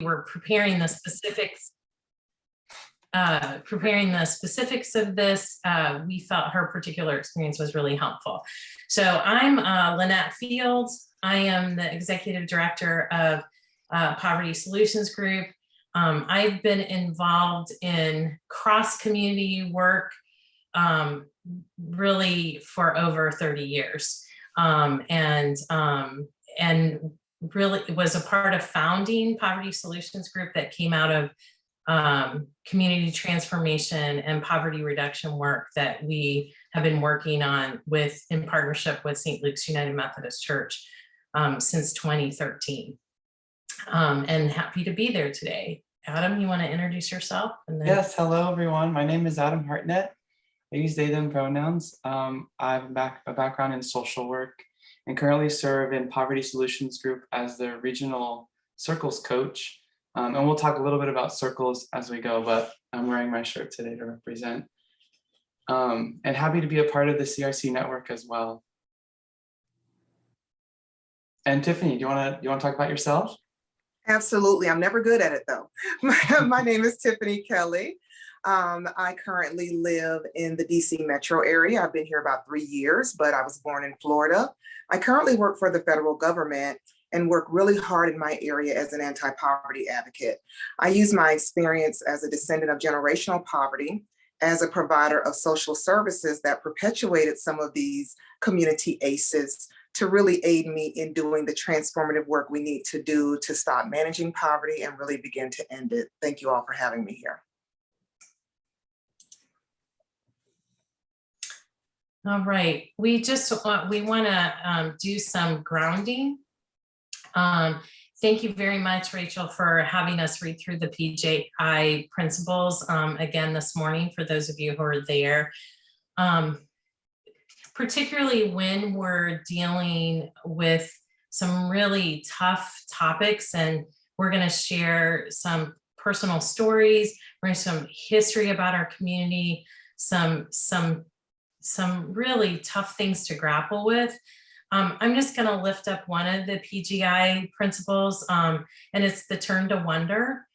were preparing the specifics of this, we felt her particular experience was really helpful. So I'm Lynette Fields. I am the Executive Director of Poverty Solutions Group. I've been involved in cross-community work really for over 30 years, and really was a part of founding Poverty Solutions Group that came out of community transformation and poverty reduction work that we have been working on in partnership with St. Luke's United Methodist Church since 2013. And happy to be there today. Adam, you want to introduce yourself? And then... Yes, hello everyone. My name is Adam Hartnett. I use they, them pronouns. I have a background in social work and currently serve in Poverty Solutions Group as the regional circles coach. And we'll talk a little bit about circles as we go, but I'm wearing my shirt today to represent. And happy to be a part of the CRC network as well. And Tiffany, do you want to talk about yourself? Absolutely. I'm never good at it though. My name is Tiffany Kelly. I currently live in the DC metro area. I've been here about 3 years, but I was born in Florida. I currently work for the federal government and work really hard in my area as an anti-poverty advocate. I use my experience as a descendant of generational poverty as a provider of social services that perpetuated some of these community ACEs to really aid me in doing the transformative work we need to do to stop managing poverty and really begin to end it. Thank you all for having me here. All right, we want to do some grounding. Thank you very much, Rachel, for having us read through the PJI principles again this morning for those of you who are there. Particularly when we're dealing with some really tough topics, and we're going to share some personal stories, we're going to some history about our community, some really tough things to grapple with. I'm just going to lift up one of the PGI principles, and it's the turn to wonder.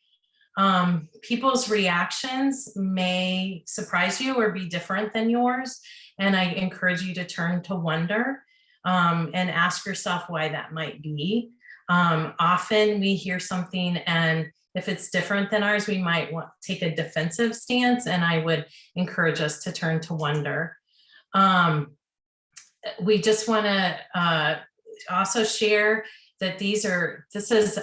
People's reactions may surprise you or be different than yours, and I encourage you to turn to wonder and ask yourself why that might be. Often we hear something, and if it's different than ours, we might want to take a defensive stance, and I would encourage us to turn to wonder. We just want to also share that this is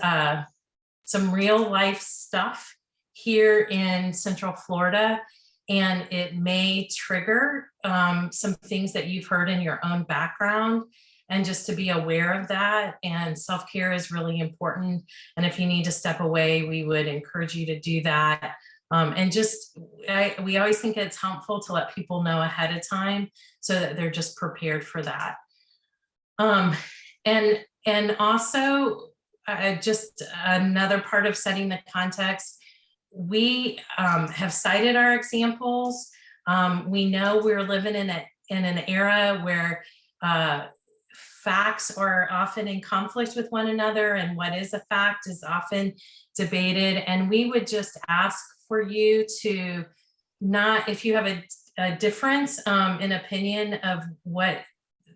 some real life stuff here in Central Florida, and it may trigger some things that you've heard in your own background, and just to be aware of that. And self-care is really important, and if you need to step away, we would encourage you to do that. And we always think it's helpful to let people know ahead of time so that they're just prepared for that. And also just another part of setting the context, we have cited our examples. We know we're living in an era where facts are often in conflict with one another, and what is a fact is often debated. And we would just ask for you to not, if you have a difference in opinion of what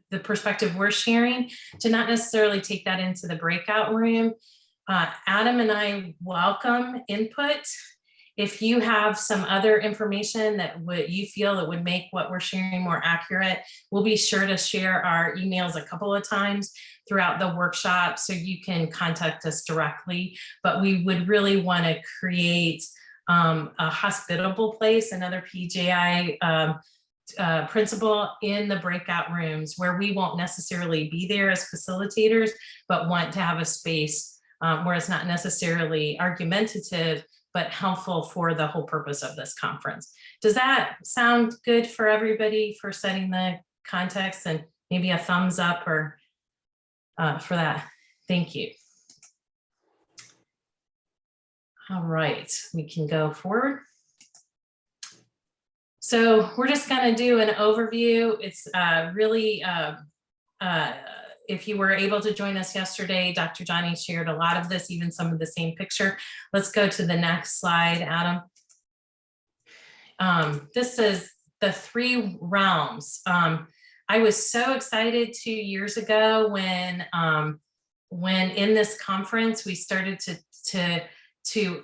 the perspective we're sharing, to not necessarily take that into the breakout room. Adam and I welcome input. If you have some other information that you feel that would make what we're sharing more accurate, we'll be sure to share our emails a couple of times throughout the workshop so you can contact us directly. But we would really want to create a hospitable place, another PJI principle in the breakout rooms where we won't necessarily be there as facilitators, but want to have a space where it's not necessarily argumentative, but helpful for the whole purpose of this conference. Does that sound good for everybody for setting the context? And maybe a thumbs up or for that. Thank you. All right, we can go forward. So we're just going to do an overview. It's really if you were able to join us yesterday, Dr. Johnny shared a lot of this, even some of the same picture. Let's go to the next slide, Adam. This is the 3 realms. I was so excited 2 years ago when in this conference we started to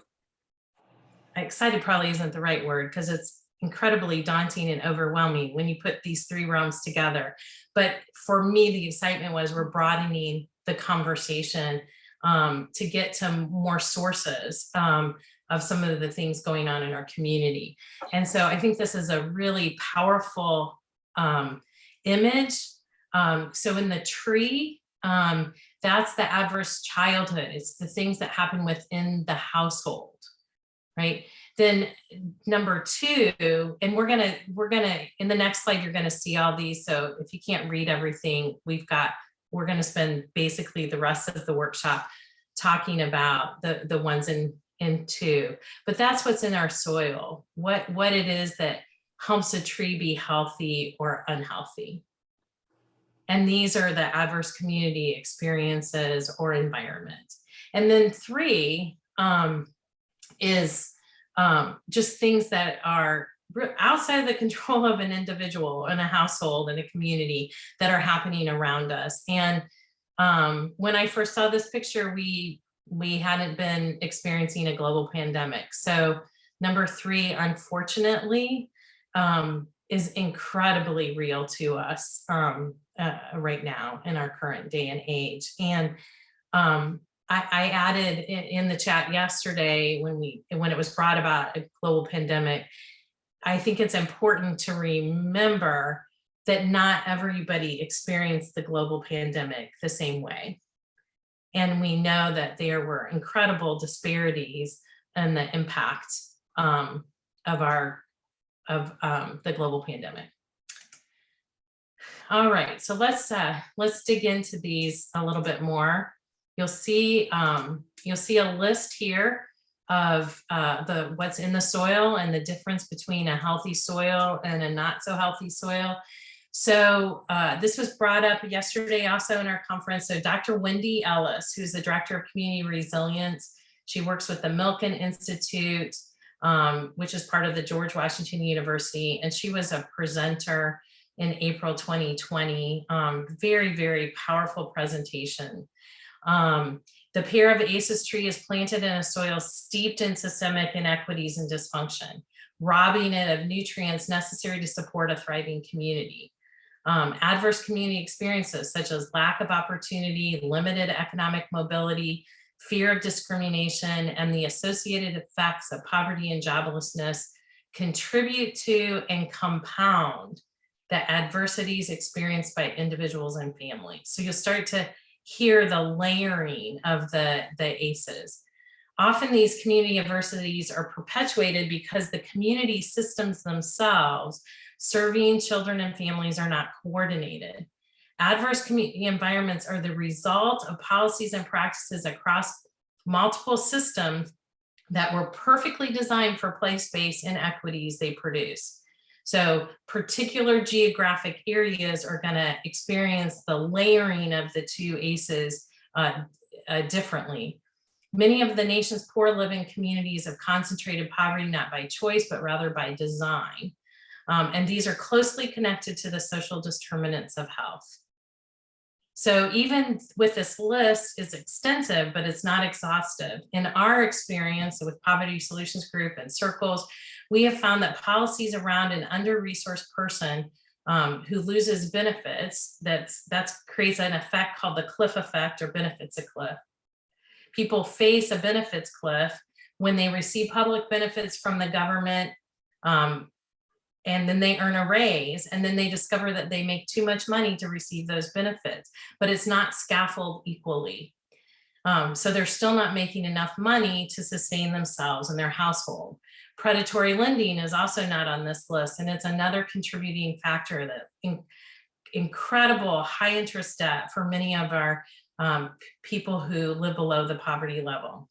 excited probably isn't the right word, because it's incredibly daunting and overwhelming when you put these 3 realms together. But for me, the excitement was we're broadening the conversation to get to more sources of some of the things going on in our community. And so I think this is a really powerful image. So in the tree, that's the adverse childhood. It's the things that happen within the household, right? Then number 2, and we're gonna in the next slide, you're gonna see all these. So if you can't read everything, we're gonna spend basically the rest of the workshop talking about the ones in 2. But that's what's in our soil, what it is that helps a tree be healthy or unhealthy. And these are the adverse community experiences or environment. And then 3 is just things that are outside of the control of an individual in a household, in a community, that are happening around us. And when I first saw this picture, we hadn't been experiencing a global pandemic. So number 3, unfortunately, is incredibly real to us right now in our current day and age. And I added in the chat yesterday when it was brought about a global pandemic, I think it's important to remember that not everybody experienced the global pandemic the same way. And we know that there were incredible disparities in the impact of the global pandemic. All right, so let's dig into these a little bit more. You'll see a list here of what's in the soil and the difference between a healthy soil and a not so healthy soil. So this was brought up yesterday also in our conference. So Dr. Wendy Ellis, who's the Director of Community Resilience, she works with the Milken Institute, which is part of the George Washington University, and she was a presenter in April 2020. Very, very powerful presentation. The pair of ACEs tree is planted in a soil steeped in systemic inequities and dysfunction, robbing it of nutrients necessary to support a thriving community. Adverse community experiences such as lack of opportunity, limited economic mobility, fear of discrimination, and the associated effects of poverty and joblessness contribute to and compound the adversities experienced by individuals and families. So you'll start to hear the layering of the ACEs. Often these community adversities are perpetuated because the community systems themselves serving children and families are not coordinated. Adverse community environments are the result of policies and practices across multiple systems that were perfectly designed for place-based inequities they produce. So particular geographic areas are going to experience the layering of the 2 ACEs differently. Many of the nation's poor living communities have concentrated poverty not by choice, but rather by design. And these are closely connected to the social determinants of health. So even with this list, it's extensive, but it's not exhaustive. In our experience with Poverty Solutions Group and circles, we have found that policies around an under-resourced person who loses benefits, that creates an effect called the cliff effect, or benefits a cliff. People face a benefits cliff when they receive public benefits from the government, and then they earn a raise, and then they discover that they make too much money to receive those benefits, but it's not scaffolded equally. So they're still not making enough money to sustain themselves and their household. Predatory lending is also not on this list, and it's another contributing factor that incredible high interest debt for many of our people who live below the poverty level.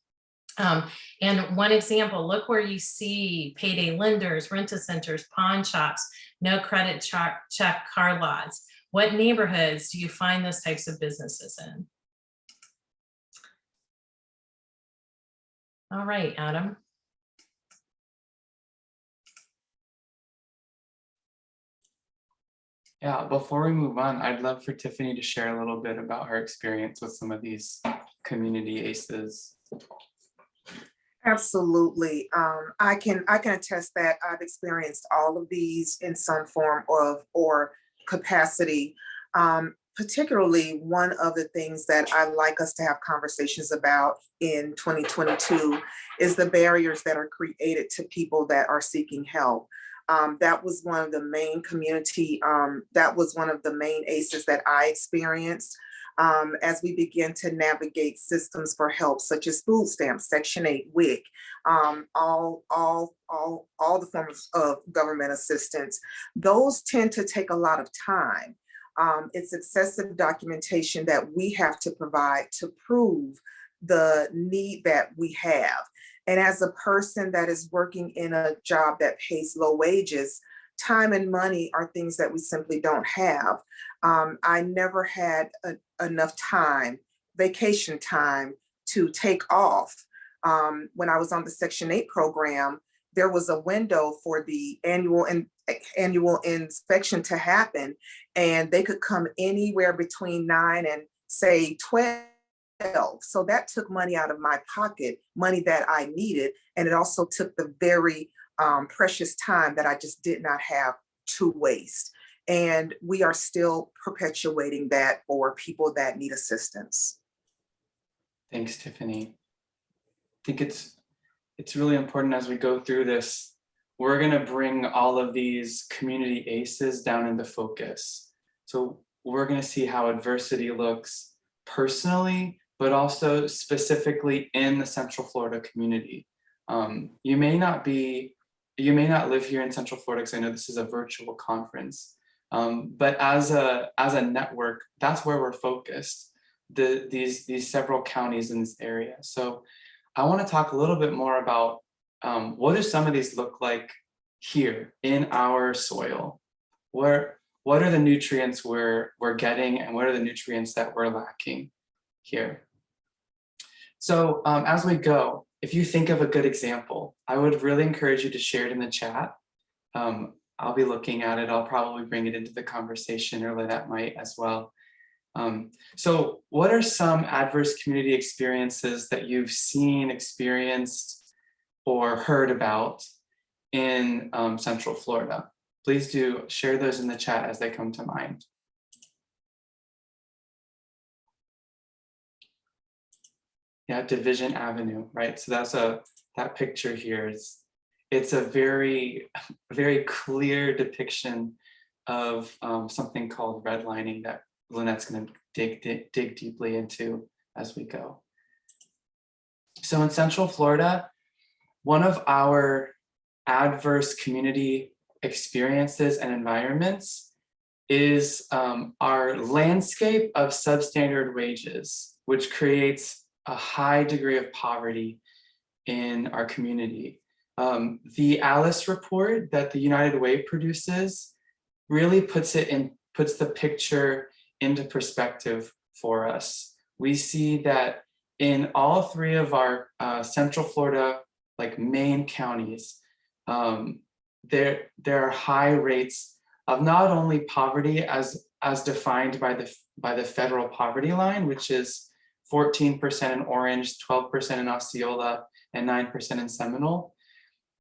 And one example, look where you see payday lenders, rent-a-centers, pawn shops, no credit check car lots. What neighborhoods do you find those types of businesses in? All right, Adam. Yeah, before we move on, I'd love for Tiffany to share a little bit about her experience with some of these community ACEs. Absolutely. I can attest that I've experienced all of these in some form of or capacity. Particularly one of the things that I like us to have conversations about in 2022 is the barriers that are created to people that are seeking help. That was one of the main that was one of the main ACEs that I experienced. As we begin to navigate systems for help, such as food stamps, Section 8, WIC, all the forms of government assistance, those tend to take a lot of time. It's excessive documentation that we have to provide to prove the need that we have. And as a person that is working in a job that pays low wages, time and money are things that we simply don't have. I never had enough time, vacation time, to take off. When I was on the Section 8 program, there was a window for the annual inspection to happen, and they could come anywhere between 9 and say 12. So that took money out of my pocket, money that I needed, and it also took the very precious time that I just did not have to waste. And we are still perpetuating that for people that need assistance. Thanks, Tiffany. I think it's really important as we go through this. We're going to bring all of these community ACEs down into focus. So we're going to see how adversity looks personally, but also specifically in the Central Florida community. You may not live here in Central Florida, because I know this is a virtual conference, but as a network, that's where we're focused. These several counties in this area. So I want to talk a little bit more about what do some of these look like here in our soil? What are the nutrients we're getting, and what are the nutrients that we're lacking here? So as we go, if you think of a good example, I would really encourage you to share it in the chat. I'll be looking at it. I'll probably bring it into the conversation, or Lynette might as well. So what are some adverse community experiences that you've seen, experienced, or heard about in Central Florida? Please do share those in the chat as they come to mind. Yeah, Division Avenue, right? So that picture here it's a very, very clear depiction of something called redlining that Lynette's going to dig deeply into as we go. So in Central Florida, one of our adverse community experiences and environments is our landscape of substandard wages, which creates a high degree of poverty in our community. The ALICE report that the United Way produces really puts the picture into perspective for us. We see that in all three of our Central Florida main counties, there are high rates of not only poverty as defined by the federal poverty line, which is 14% in Orange, 12% in Osceola, and 9% in Seminole,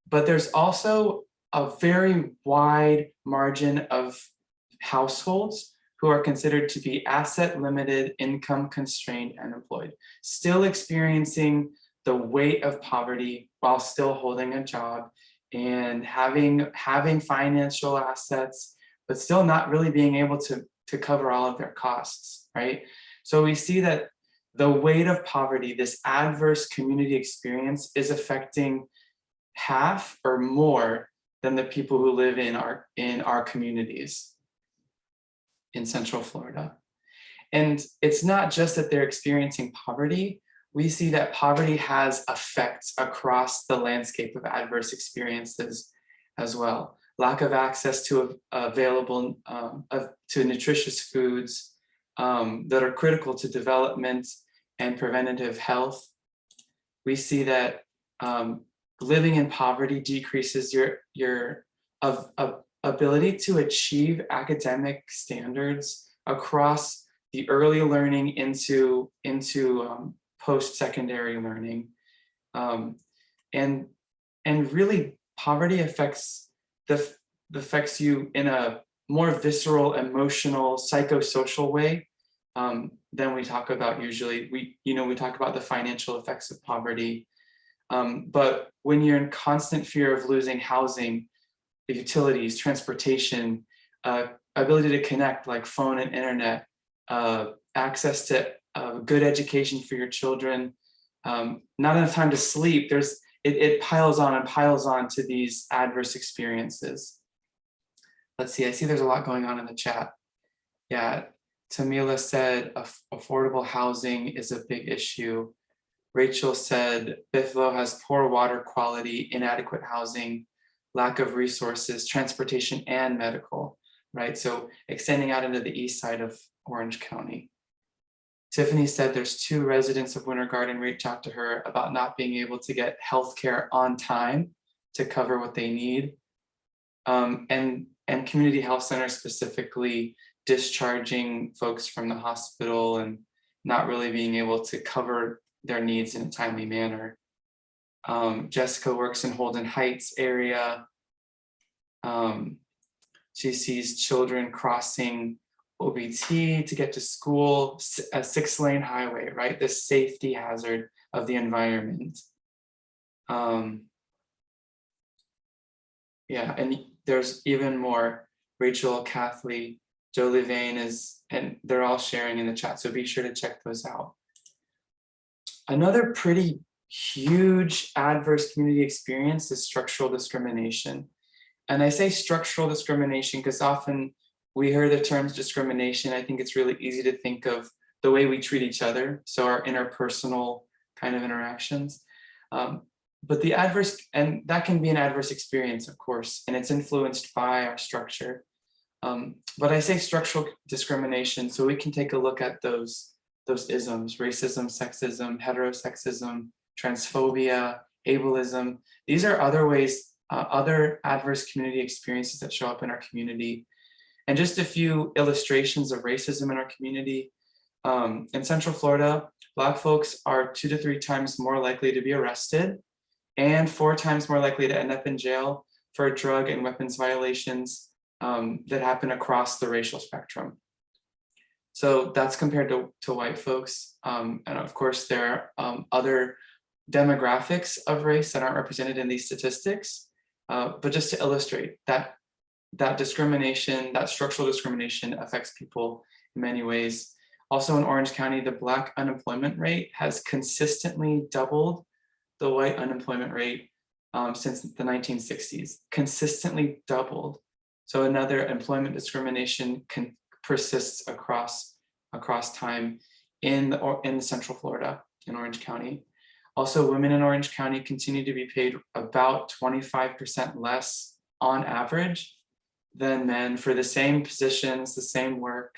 but there's also a very wide margin of households who are considered to be asset limited, income constrained, and unemployed, still experiencing the weight of poverty while still holding a job and having financial assets, but still not really being able to cover all of their costs, right? So we see that the weight of poverty, this adverse community experience, is affecting half or more than the people who live in our communities in Central Florida. And it's not just that they're experiencing poverty. We see that poverty has effects across the landscape of adverse experiences as well. lack of access to available to nutritious foods that are critical to development and preventative health. We see that living in poverty decreases your ability to achieve academic standards across the early learning into post-secondary learning. And really poverty affects you in a more visceral, emotional, psychosocial way than we talk about usually. We talk about the financial effects of poverty, but when you're in constant fear of losing housing, utilities, transportation, ability to connect like phone and internet, access to good education for your children, not enough time to sleep, it piles on and piles on to these adverse experiences. Let's see, I see there's a lot going on in the chat. Yeah, Tamila said affordable housing is a big issue. Rachel said Bithlo has poor water quality, inadequate housing, lack of resources, transportation, and medical, right? So extending out into the east side of Orange County. Tiffany said there's 2 residents of Winter Garden reached out to her about not being able to get healthcare on time to cover what they need. And community health centers specifically discharging folks from the hospital and not really being able to cover their needs in a timely manner. Jessica works in Holden Heights area. She sees children crossing OBT to get to school, a 6-lane highway, right? The safety hazard of the environment. Yeah, and there's even more. Rachel, Kathleen, Jolie Vane and they're all sharing in the chat, so be sure to check those out. Another pretty huge adverse community experience is structural discrimination. And I say structural discrimination because often we hear the terms discrimination. I think it's really easy to think of the way we treat each other, so our interpersonal kind of interactions. But the adverse, and that can be an adverse experience, of course, and it's influenced by our structure. But I say structural discrimination, so we can take a look at those isms: racism, sexism, heterosexism, transphobia, ableism. These are other ways, other adverse community experiences that show up in our community. And just a few illustrations of racism in our community. In Central Florida, Black folks are 2 to 3 times more likely to be arrested and 4 times more likely to end up in jail for drug and weapons violations that happen across the racial spectrum. So that's compared to white folks. And of course, there are other demographics of race that aren't represented in these statistics. But just to illustrate that discrimination, that structural discrimination affects people in many ways. Also in Orange County, the Black unemployment rate has consistently doubled the white unemployment rate since the 1960s, consistently doubled. So another employment discrimination persists across time in Central Florida, in Orange County. Also, women in Orange County continue to be paid about 25% less on average than men for the same positions, the same work.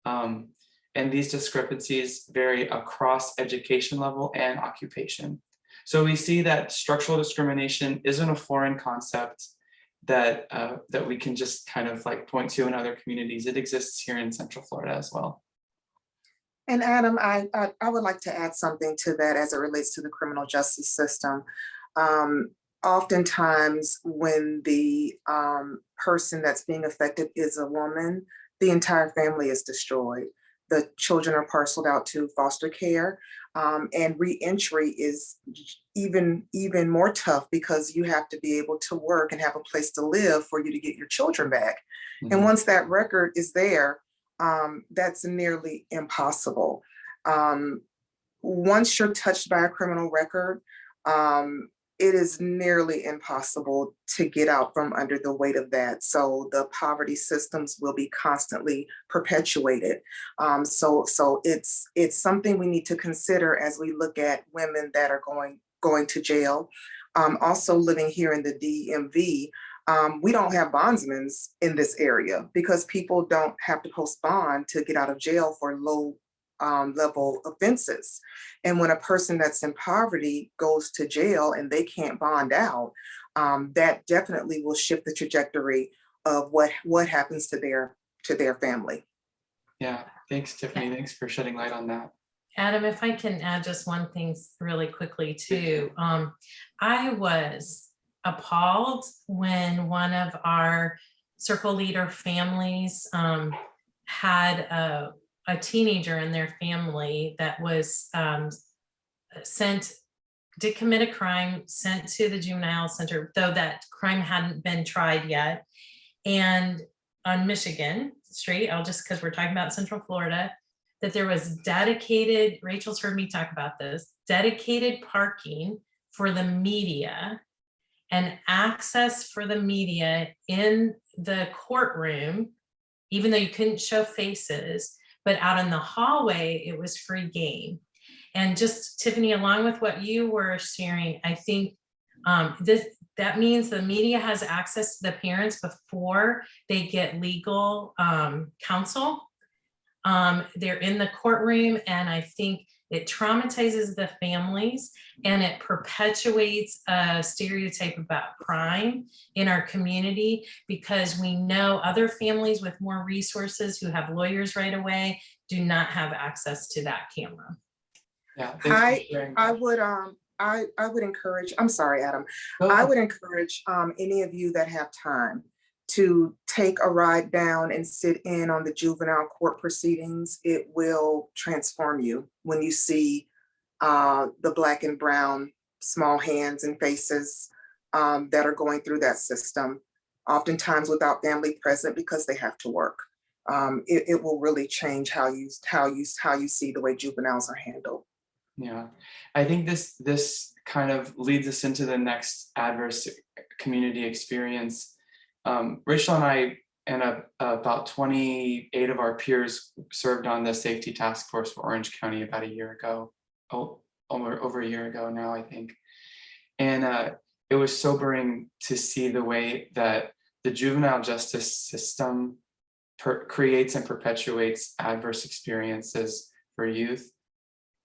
And these discrepancies vary across education level and occupation. So we see that structural discrimination isn't a foreign concept that we can just kind of like point to in other communities. It exists here in Central Florida as well. And Adam, I would like to add something to that as it relates to the criminal justice system. Oftentimes when the person that's being affected is a woman, the entire family is destroyed. The children are parceled out to foster care, and re-entry is even more tough because you have to be able to work and have a place to live for you to get your children back. Mm-hmm. And once that record is there, that's nearly impossible. Once you're touched by a criminal record, it is nearly impossible to get out from under the weight of that. So the poverty systems will be constantly perpetuated. So it's something we need to consider as we look at women that are going to jail. Also living here in the DMV, We don't have bondsmen in this area because people don't have to post bond to get out of jail for low level offenses. And when a person that's in poverty goes to jail and they can't bond out, that definitely will shift the trajectory of what happens to their family. Yeah, thanks, Tiffany. Thanks for shedding light on that. Adam, if I can add just one thing really quickly too. I was appalled when one of our circle leader families had a teenager in their family that was did commit a crime, sent to the juvenile center, though that crime hadn't been tried yet. And on Michigan Street, because we're talking about Central Florida, that there was dedicated, Rachel's heard me talk about this, dedicated parking for the media and access for the media in the courtroom, even though you couldn't show faces, but out in the hallway, it was free game. And just Tiffany, along with what you were sharing, I think that means the media has access to the parents before they get legal counsel. They're in the courtroom, and I think it traumatizes the families and it perpetuates a stereotype about crime in our community, because we know other families with more resources who have lawyers right away do not have access to that camera. Yeah, I would encourage, I'm sorry, Adam. I would encourage any of you that have time to take a ride down and sit in on the juvenile court proceedings. It will transform you when you see the Black and brown small hands and faces that are going through that system, oftentimes without family present because they have to work. It will really change how you see the way juveniles are handled. Yeah, I think this kind of leads us into the next adverse community experience. Rachel and I and about 28 of our peers served on the safety task force for Orange County about a year ago, over a year ago now, I think. And it was sobering to see the way that the juvenile justice system creates and perpetuates adverse experiences for youth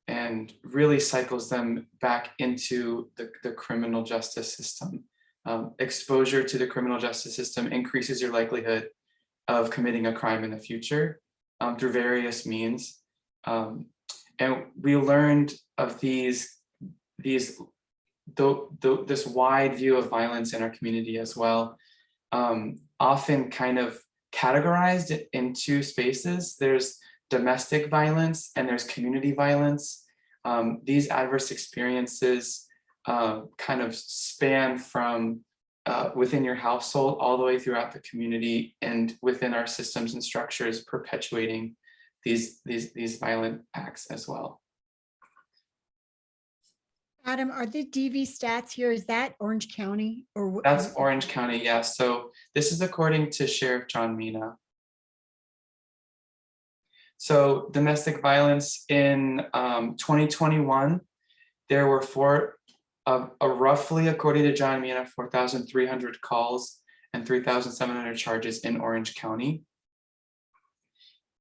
and really cycles them back into the criminal justice system. Exposure to the criminal justice system increases your likelihood of committing a crime in the future through various means. And we learned of this wide view of violence in our community as well, often kind of categorized into spaces. There's domestic violence and there's community violence. These adverse experiences kind of span from within your household all the way throughout the community and within our systems and structures, perpetuating these violent acts as well. Adam, are the DV stats here? Is that Orange County or? That's Orange County, yes. So this is according to Sheriff John Mina. So domestic violence in 2021, there were roughly, according to John Mina, 4,300 calls and 3,700 charges in Orange County.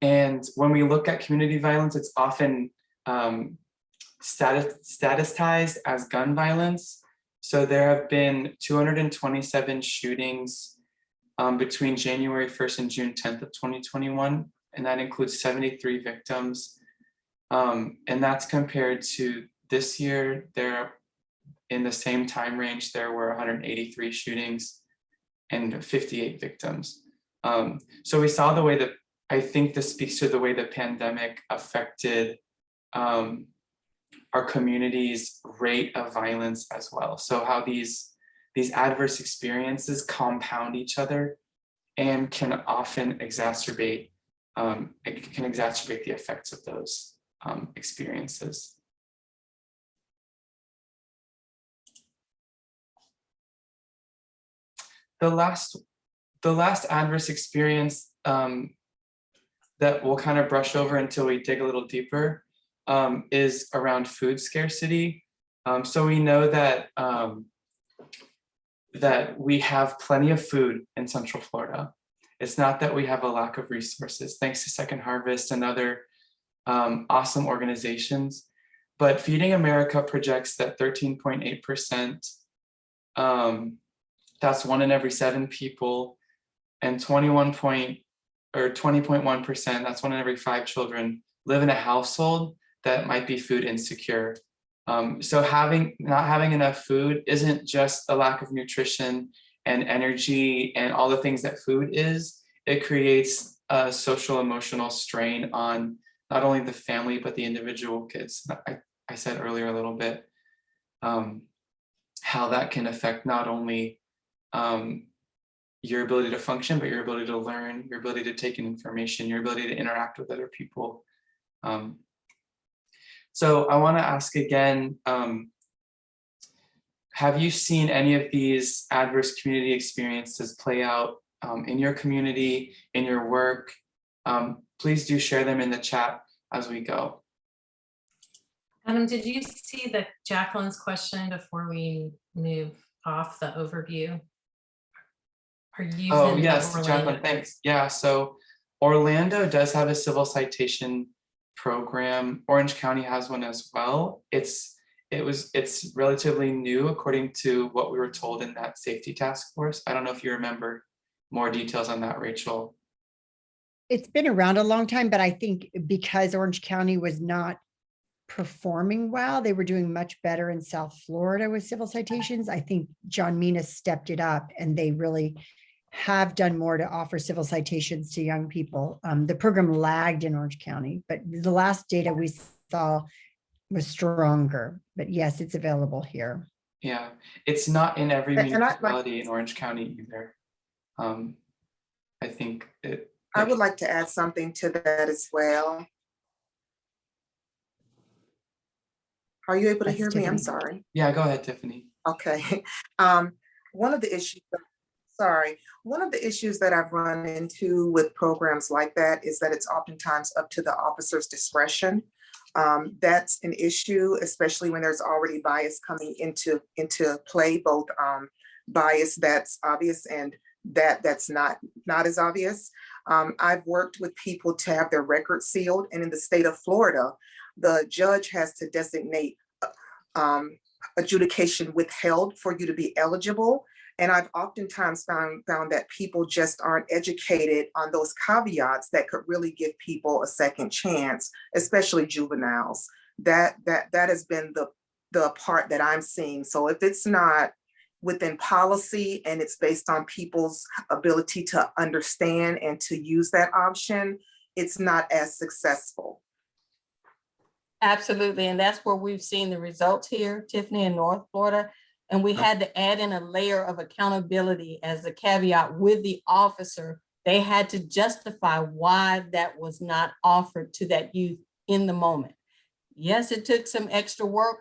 And when we look at community violence, it's often statistized as gun violence. So there have been 227 shootings between January 1st and June 10th of 2021. And that includes 73 victims. And that's compared to this year, in the same time range, there were 183 shootings and 58 victims. So we saw the way that, I think this speaks to the way the pandemic affected our community's rate of violence as well. So how these adverse experiences compound each other and can often exacerbate the effects of those experiences. The last adverse experience that we'll kind of brush over until we dig a little deeper is around food scarcity. So we know that that we have plenty of food in Central Florida. It's not that we have a lack of resources, thanks to Second Harvest and other awesome organizations. But Feeding America projects that 13.8%, that's 1 in every 7 people, and 20.1%, that's 1 in every 5 children, live in a household that might be food insecure. So not having enough food isn't just a lack of nutrition and energy and all the things that food is. It creates a social emotional strain on not only the family, but the individual kids. I said earlier a little bit how that can affect not only your ability to function, but your ability to learn, your ability to take in information, your ability to interact with other people. So I want to ask again, have you seen any of these adverse community experiences play out in your community, in your work? Please do share them in the chat as we go. Adam, did you see the Jacqueline's question before we move off the overview? Are you? Oh, yes, Jacqueline, thanks. Yeah, so Orlando does have a civil citation program. Orange County has one as well. It's relatively new according to what we were told in that safety task force. I don't know if you remember more details on that, Rachel. It's been around a long time, but I think because Orange County was not performing well, they were doing much better in South Florida with civil citations. I think John Mina stepped it up and they really have done more to offer civil citations to young people. The program lagged in Orange County, but the last data we saw was stronger. But yes, it's available here. Yeah, it's not in every And municipality in Orange County either. I think I would like to add something to that as well. Are you able to hear me? I'm sorry. Yeah, go ahead, Tiffany. Okay. One of the issues that I've run into with programs like that is that it's oftentimes up to the officer's discretion. That's an issue, especially when there's already bias coming into play, both bias that's obvious and that's not as obvious. I've worked with people to have their records sealed, and in the state of Florida, the judge has to designate adjudication withheld for you to be eligible. And I've oftentimes found that people just aren't educated on those caveats that could really give people a second chance, especially juveniles. That has been the part that I'm seeing. So if it's not within policy and it's based on people's ability to understand and to use that option, it's not as successful. Absolutely, and that's where we've seen the results here, Tiffany, in North Florida. And we had to add in a layer of accountability as a caveat with the officer. They had to justify why that was not offered to that youth in the moment. Yes, it took some extra work,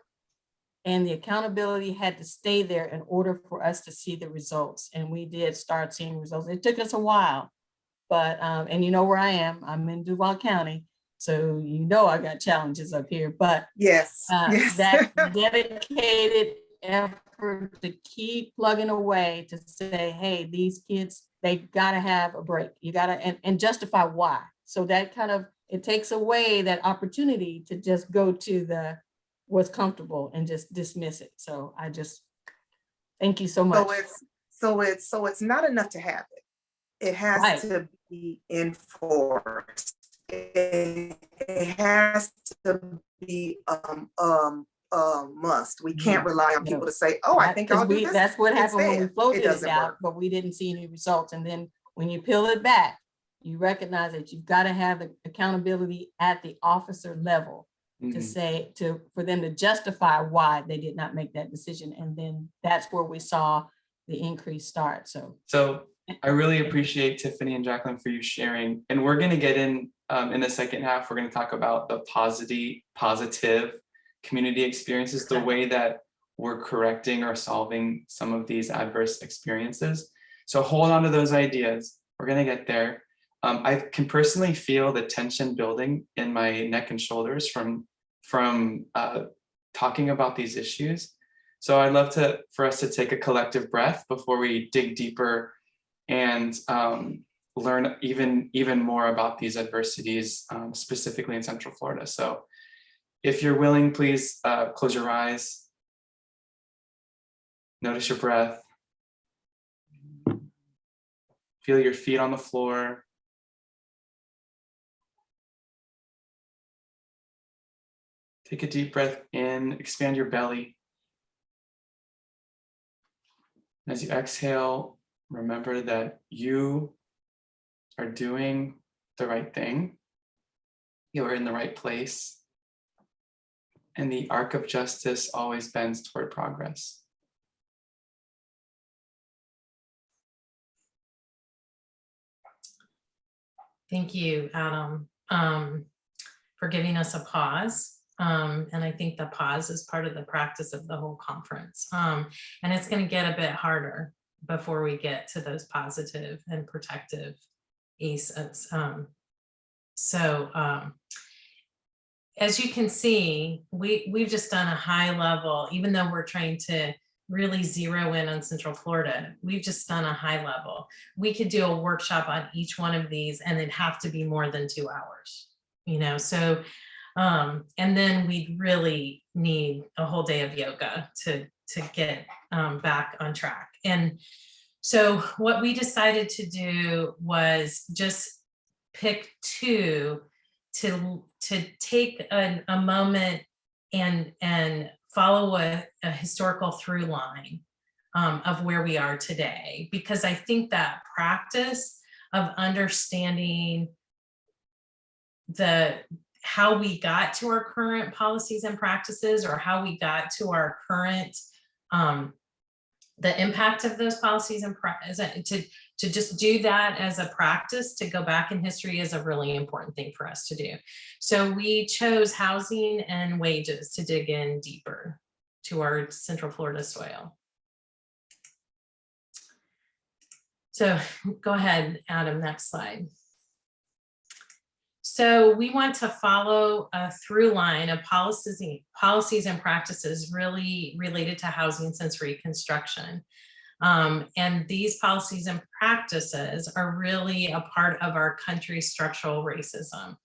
and the accountability had to stay there in order for us to see the results. And we did start seeing results. It took us a while, but, and you know where I am, I'm in Duval County. So, you know, I got challenges up here, but yes, yes. That dedicated effort to keep plugging away to say, hey, these kids, they gotta have a break. You gotta, and justify why. So that kind of, it takes away that opportunity to just go to the what's comfortable and just dismiss it. So I just, thank you so much. So it's not enough to have it. It has to be enforced. It has to be must. We can't rely on people to say, oh, I think I'll do this. That's what happened when we floated it out, work. but we didn't see any results. And then when you peel it back, you recognize that you've got to have the accountability at the officer level to say, for them to justify why they did not make that decision. And then that's where we saw the increase start. So I really appreciate Tiffany and Jacqueline for you sharing. And we're going to get in the second half, we're going to talk about the positive community experiences, the way that we're correcting or solving some of these adverse experiences. So hold on to those ideas. We're going to get there. I can personally feel the tension building in my neck and shoulders from talking about these issues. So I'd love for us to take a collective breath before we dig deeper and learn even more about these adversities, specifically in Central Florida. So if you're willing, please close your eyes. Notice your breath. Feel your feet on the floor. Take a deep breath in, expand your belly. As you exhale, remember that you are doing the right thing. You are in the right place. And the arc of justice always bends toward progress. Thank you, Adam, for giving us a pause. And I think the pause is part of the practice of the whole conference. And it's going to get a bit harder before we get to those positive and protective ACEs. As you can see, we've just done a high level, even though we're trying to really zero in on Central Florida, we've just done a high level. We could do a workshop on each one of these and it'd have to be more than 2 hours, so and then we'd really need a whole day of yoga to get back on track. And so what we decided to do was just pick 2 to take a moment and follow a historical through line of where we are today, because I think that practice of understanding how we got to our current policies and practices, or how we got to our current the impact of those policies and to just do that as a practice, to go back in history, is a really important thing for us to do. So we chose housing and wages to dig in deeper to our Central Florida soil. So go ahead, Adam, next slide. So we want to follow a through line of policies and practices really related to housing since Reconstruction. And these policies and practices are really a part of our country's structural racism.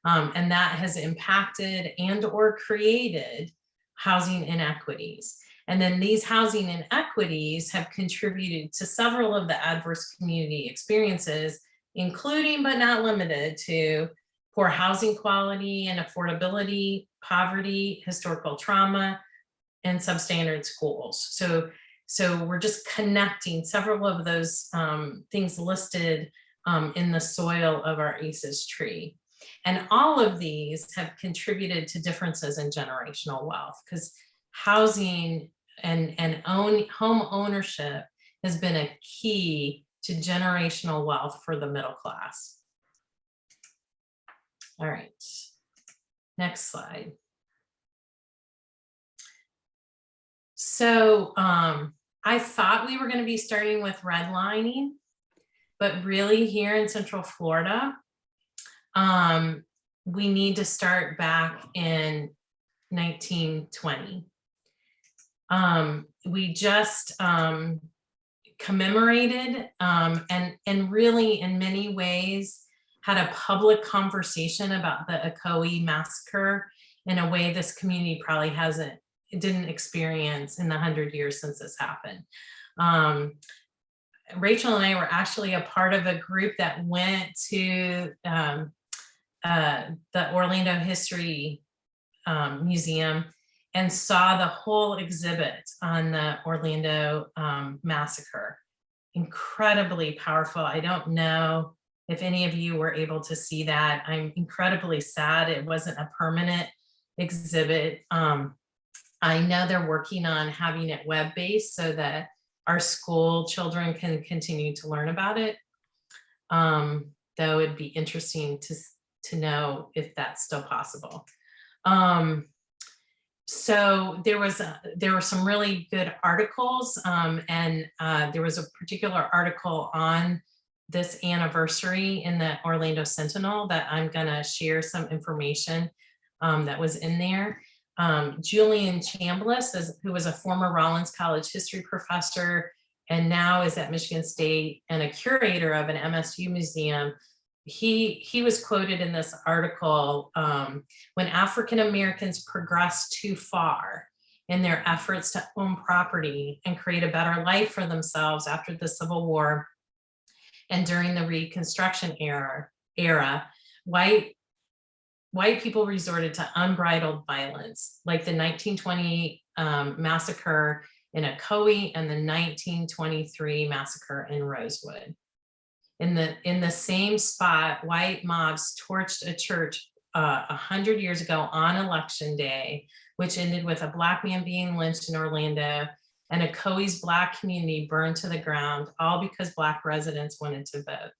And that has impacted and or created housing inequities. And then these housing inequities have contributed to several of the adverse community experiences, including but not limited to poor housing quality and affordability, poverty, historical trauma, and substandard schools. So we're just connecting several of those things listed in the soil of our ACEs tree. And all of these have contributed to differences in generational wealth, because housing and home ownership has been a key to generational wealth for the middle class. All right, next slide. So I thought we were going to be starting with redlining, but really here in Central Florida, we need to start back in 1920. We just commemorated and really in many ways had a public conversation about the Ocoee massacre in a way this community probably didn't experience in the 100 years since this happened. Rachel and I were actually a part of a group that went to the Orlando History Museum and saw the whole exhibit on the Orlando massacre. Incredibly powerful. I don't know if any of you were able to see that. I'm incredibly sad it wasn't a permanent exhibit. I know they're working on having it web-based so that our school children can continue to learn about it. Though it'd be interesting to know if that's still possible. So there were some really good articles, and there was a particular article on this anniversary in the Orlando Sentinel that I'm gonna share some information that was in there. Julian Chambliss, who was a former Rollins College history professor and now is at Michigan State and a curator of an MSU museum. He was quoted in this article, when African Americans progressed too far in their efforts to own property and create a better life for themselves after the Civil War and during the Reconstruction era, white people resorted to unbridled violence, like the 1920 massacre in Ocoee and the 1923 massacre in Rosewood. In the same spot, white mobs torched a church 100 years ago on Election Day, which ended with a Black man being lynched in Orlando and Ocoee's Black community burned to the ground, all because Black residents wanted to vote.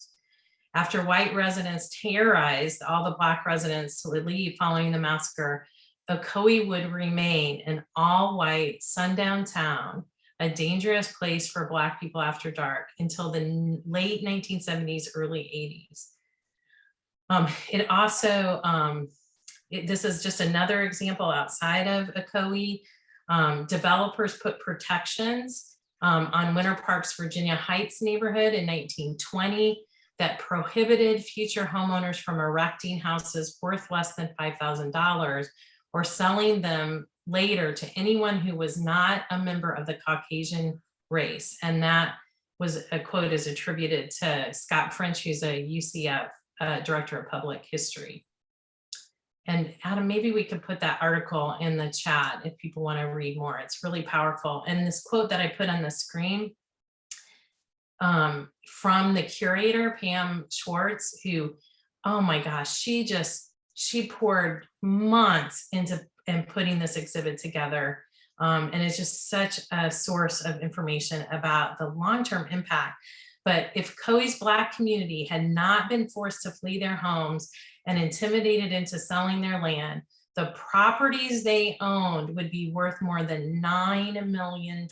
After white residents terrorized all the Black residents to leave following the massacre, Ocoee would remain an all-white sundown town, a dangerous place for Black people after dark until the late 1970s, early 80s. It also, this is just another example outside of Ocoee. Developers put protections on Winter Park's Virginia Heights neighborhood in 1920 that prohibited future homeowners from erecting houses worth less than $5,000 or selling them later to anyone who was not a member of the Caucasian race. And that was a quote is attributed to Scott French, who's a UCF director of public history. And Adam, maybe we could put that article in the chat if people want to read more. It's really powerful. And this quote that I put on the screen from the curator, Pam Schwartz, who, oh my gosh, she poured months into putting this exhibit together. And it's just such a source of information about the long-term impact. But if Ocoee's Black community had not been forced to flee their homes and intimidated into selling their land, the properties they owned would be worth more than $9 million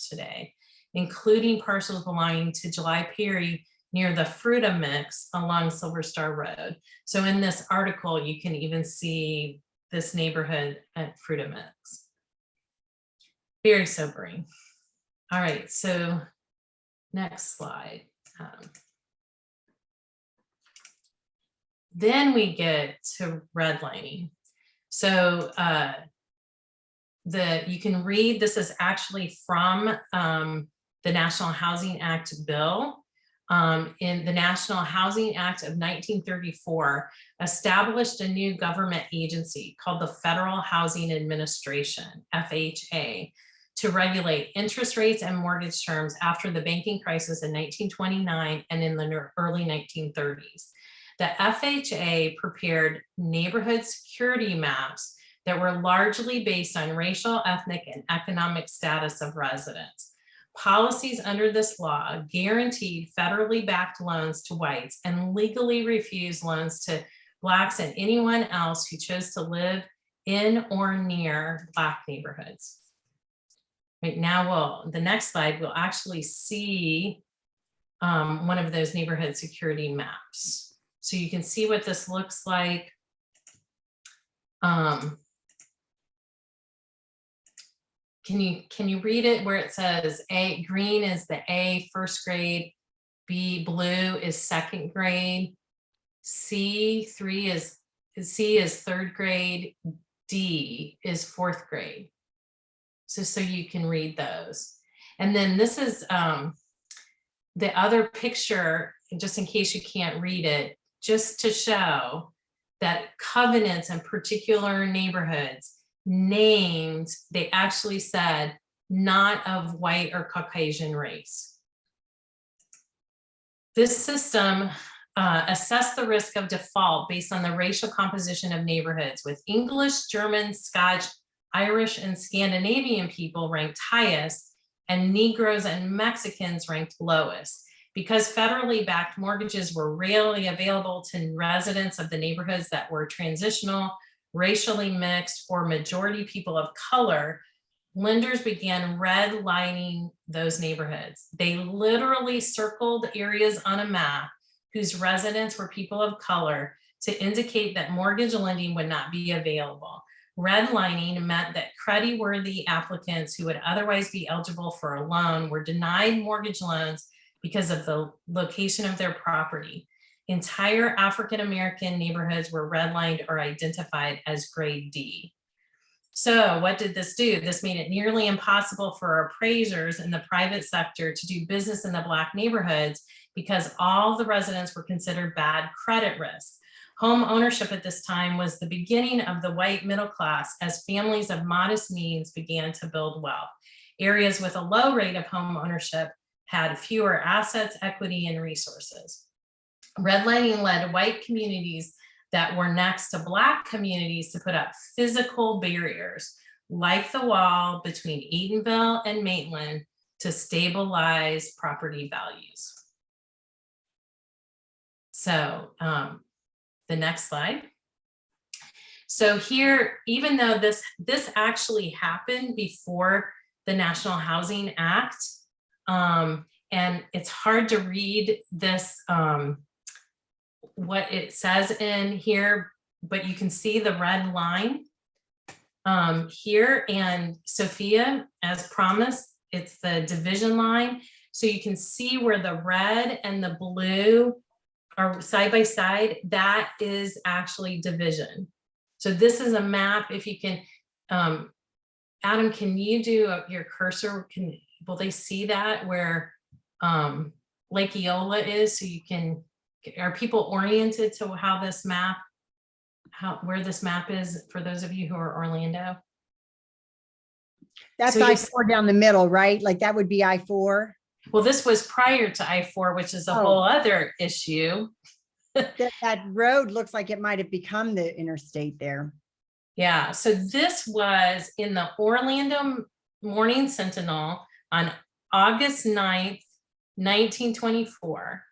today, including parcels belonging to July Perry near the Fruita Mix along Silver Star Road. So in this article, you can even see this neighborhood at Fruita Mix. Very sobering. All right, so next slide. Then we get to redlining. So you can read, this is actually from the National Housing Act bill. In the National Housing Act of 1934 established a new government agency called the Federal Housing Administration, FHA, to regulate interest rates and mortgage terms after the banking crisis in 1929 and in the early 1930s. The FHA prepared neighborhood security maps that were largely based on racial, ethnic, and economic status of residents. Policies under this law guaranteed federally backed loans to whites and legally refused loans to Blacks and anyone else who chose to live in or near Black neighborhoods. Right now, the next slide, we'll actually see one of those neighborhood security maps. So you can see what this looks like. Can you read it where it says A, green is the A, first grade, B, blue is second grade, C is third grade, D is fourth grade. So you can read those. And then this is the other picture, just in case you can't read it, just to show that covenants in particular neighborhoods named, they actually said not of white or Caucasian race. This system assessed the risk of default based on the racial composition of neighborhoods, with English, German, Scotch, Irish, and Scandinavian people ranked highest, and Negroes and Mexicans ranked lowest. Because federally backed mortgages were rarely available to residents of the neighborhoods that were transitional, racially mixed, or majority people of color, lenders began redlining those neighborhoods. They literally circled areas on a map whose residents were people of color to indicate that mortgage lending would not be available. redlining meant that credit-worthy applicants who would otherwise be eligible for a loan were denied mortgage loans because of the location of their property. Entire African-American neighborhoods were redlined or identified as grade D. So what did this do? This made it nearly impossible for appraisers in the private sector to do business in the Black neighborhoods because all the residents were considered bad credit risk. Home ownership at this time was the beginning of the white middle class as families of modest means began to build wealth. Areas with a low rate of home ownership had fewer assets, equity, and resources. Redlining led white communities that were next to Black communities to put up physical barriers like the wall between Eatonville and Maitland to stabilize property values. So the next slide. So here, even though this actually happened before the National Housing Act, and it's hard to read this, what it says in here, but you can see the red line here. And Sophia, as promised, it's the division line. So you can see where the red and the blue are side by side. That is actually division. So this is a map. If you can, Adam, can you do your cursor? Will they see that where Lake Eola is? So you can, are people oriented to how this map, where this map is for those of you who are Orlando? That's So you- I-4 down the middle, right? Like that would be I-4. Well, this was prior to I-4, which is a Oh. whole other issue. That road looks like it might have become the interstate there. Yeah, so this was in the Orlando Morning Sentinel on August 9th, 1924.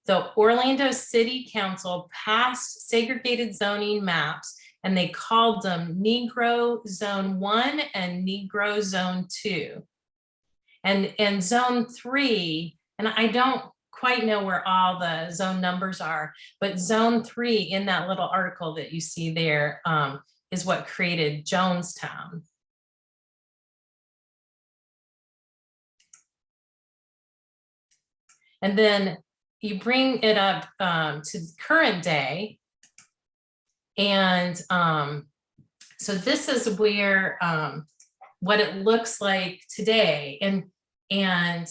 The Orlando City Council passed segregated zoning maps and they called them Negro Zone 1 and Negro Zone 2. And Zone 3, and I don't quite know where all the zone numbers are, but Zone 3 in that little article that you see there is what created Jonestown. And then you bring it up to current day. And so this is where what it looks like today. And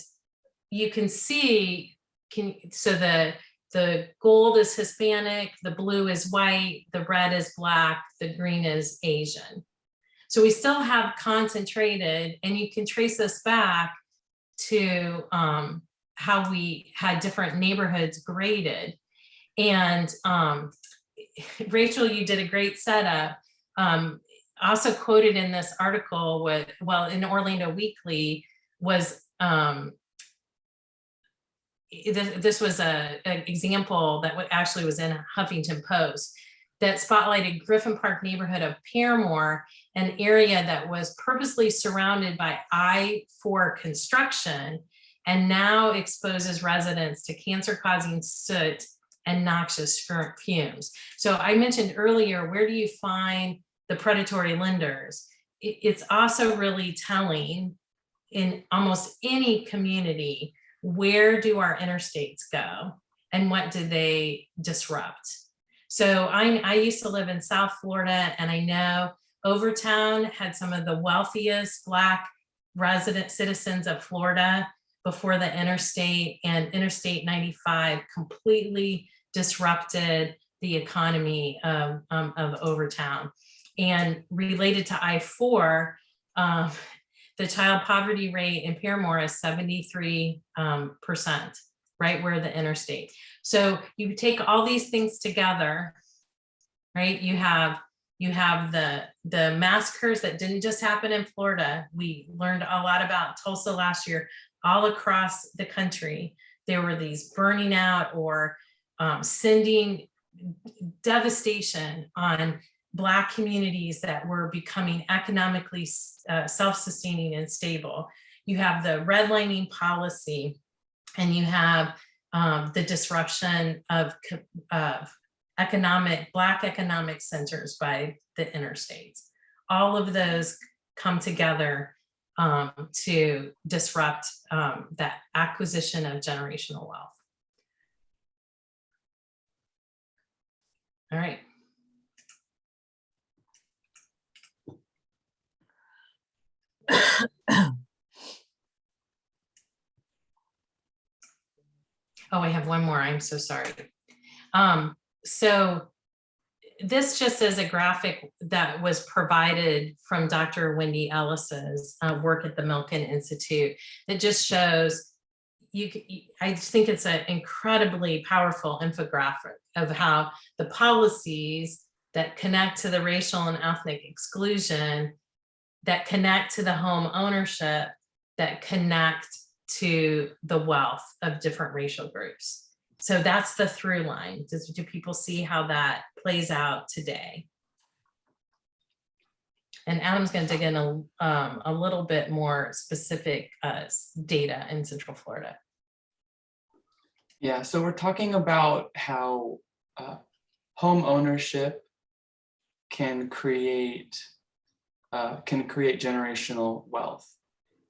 you can see, so the gold is Hispanic, the blue is white, the red is Black, the green is Asian. So we still have concentrated, and you can trace this back to how we had different neighborhoods graded. And Rachel, you did a great setup. Also quoted in this article in Orlando Weekly was, this was an example that actually was in Huffington Post that spotlighted Griffin Park neighborhood of Paramore, an area that was purposely surrounded by I-4 construction and now exposes residents to cancer-causing soot and noxious fumes. So I mentioned earlier, where do you find the predatory lenders? It's also really telling in almost any community, where do our interstates go and what do they disrupt? So I used to live in South Florida, and I know Overtown had some of the wealthiest Black resident citizens of Florida before the interstate, and Interstate 95 completely disrupted the economy of Overtown. And related to I-4, the child poverty rate in Paramore is 73%, right where the interstate. So you take all these things together, right? You have the massacres that didn't just happen in Florida. We learned a lot about Tulsa last year. All across the country, there were these burning out or sending devastation on Black communities that were becoming economically self-sustaining and stable. You have the redlining policy, and you have the disruption of Black economic centers by the interstates. all of those come together to disrupt that acquisition of generational wealth. All right. Oh, I have one more. I'm so sorry. So this just is a graphic that was provided from Dr. Wendy Ellis's work at the Milken Institute that just shows I think it's an incredibly powerful infographic of how the policies that connect to the racial and ethnic exclusion, that connect to the home ownership, that connect to the wealth of different racial groups. So that's the through line. Do people see how that plays out today? And Adam's going to dig in a little bit more specific data in Central Florida. Yeah, so we're talking about how home ownership can create generational wealth.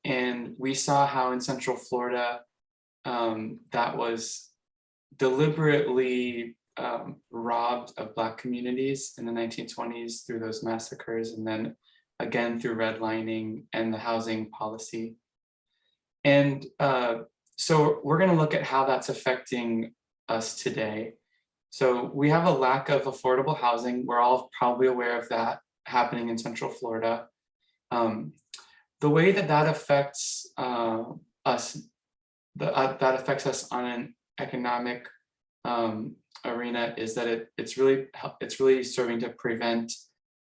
And we saw how in Central Florida that was deliberately robbed of Black communities in the 1920s through those massacres, and then again through redlining and the housing policy. And so we're going to look at how that's affecting us today. So we have a lack of affordable housing. We're all probably aware of that happening in Central Florida. The way that affects us, that affects us on an economic arena is that it's really serving to prevent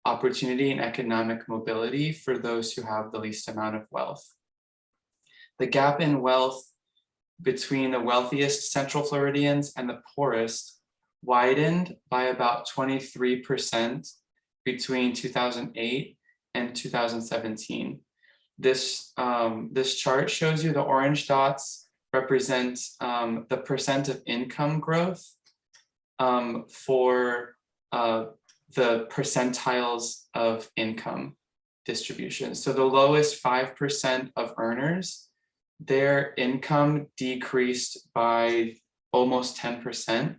opportunity and economic mobility for those who have the least amount of wealth. The gap in wealth between the wealthiest Central Floridians and the poorest widened by about 23% between 2008 and 2017. This chart shows you the orange dots represent the percent of income growth for the percentiles of income distribution. So the lowest 5% of earners, their income decreased by almost 10%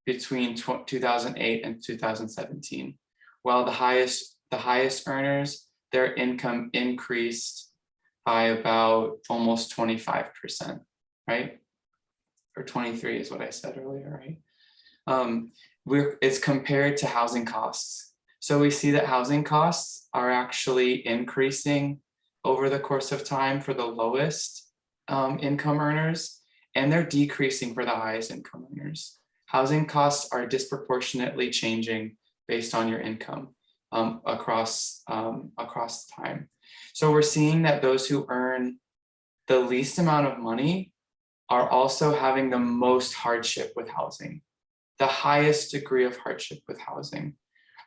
between 2008 and 2017, while the highest earners, their income increased by about almost 25%, right? Or 23 is what I said earlier, right? It's compared to housing costs. So we see that housing costs are actually increasing over the course of time for the lowest income earners, and they're decreasing for the highest income earners. Housing costs are disproportionately changing based on your income across time. So we're seeing that those who earn the least amount of money are also having the most hardship with housing, the highest degree of hardship with housing.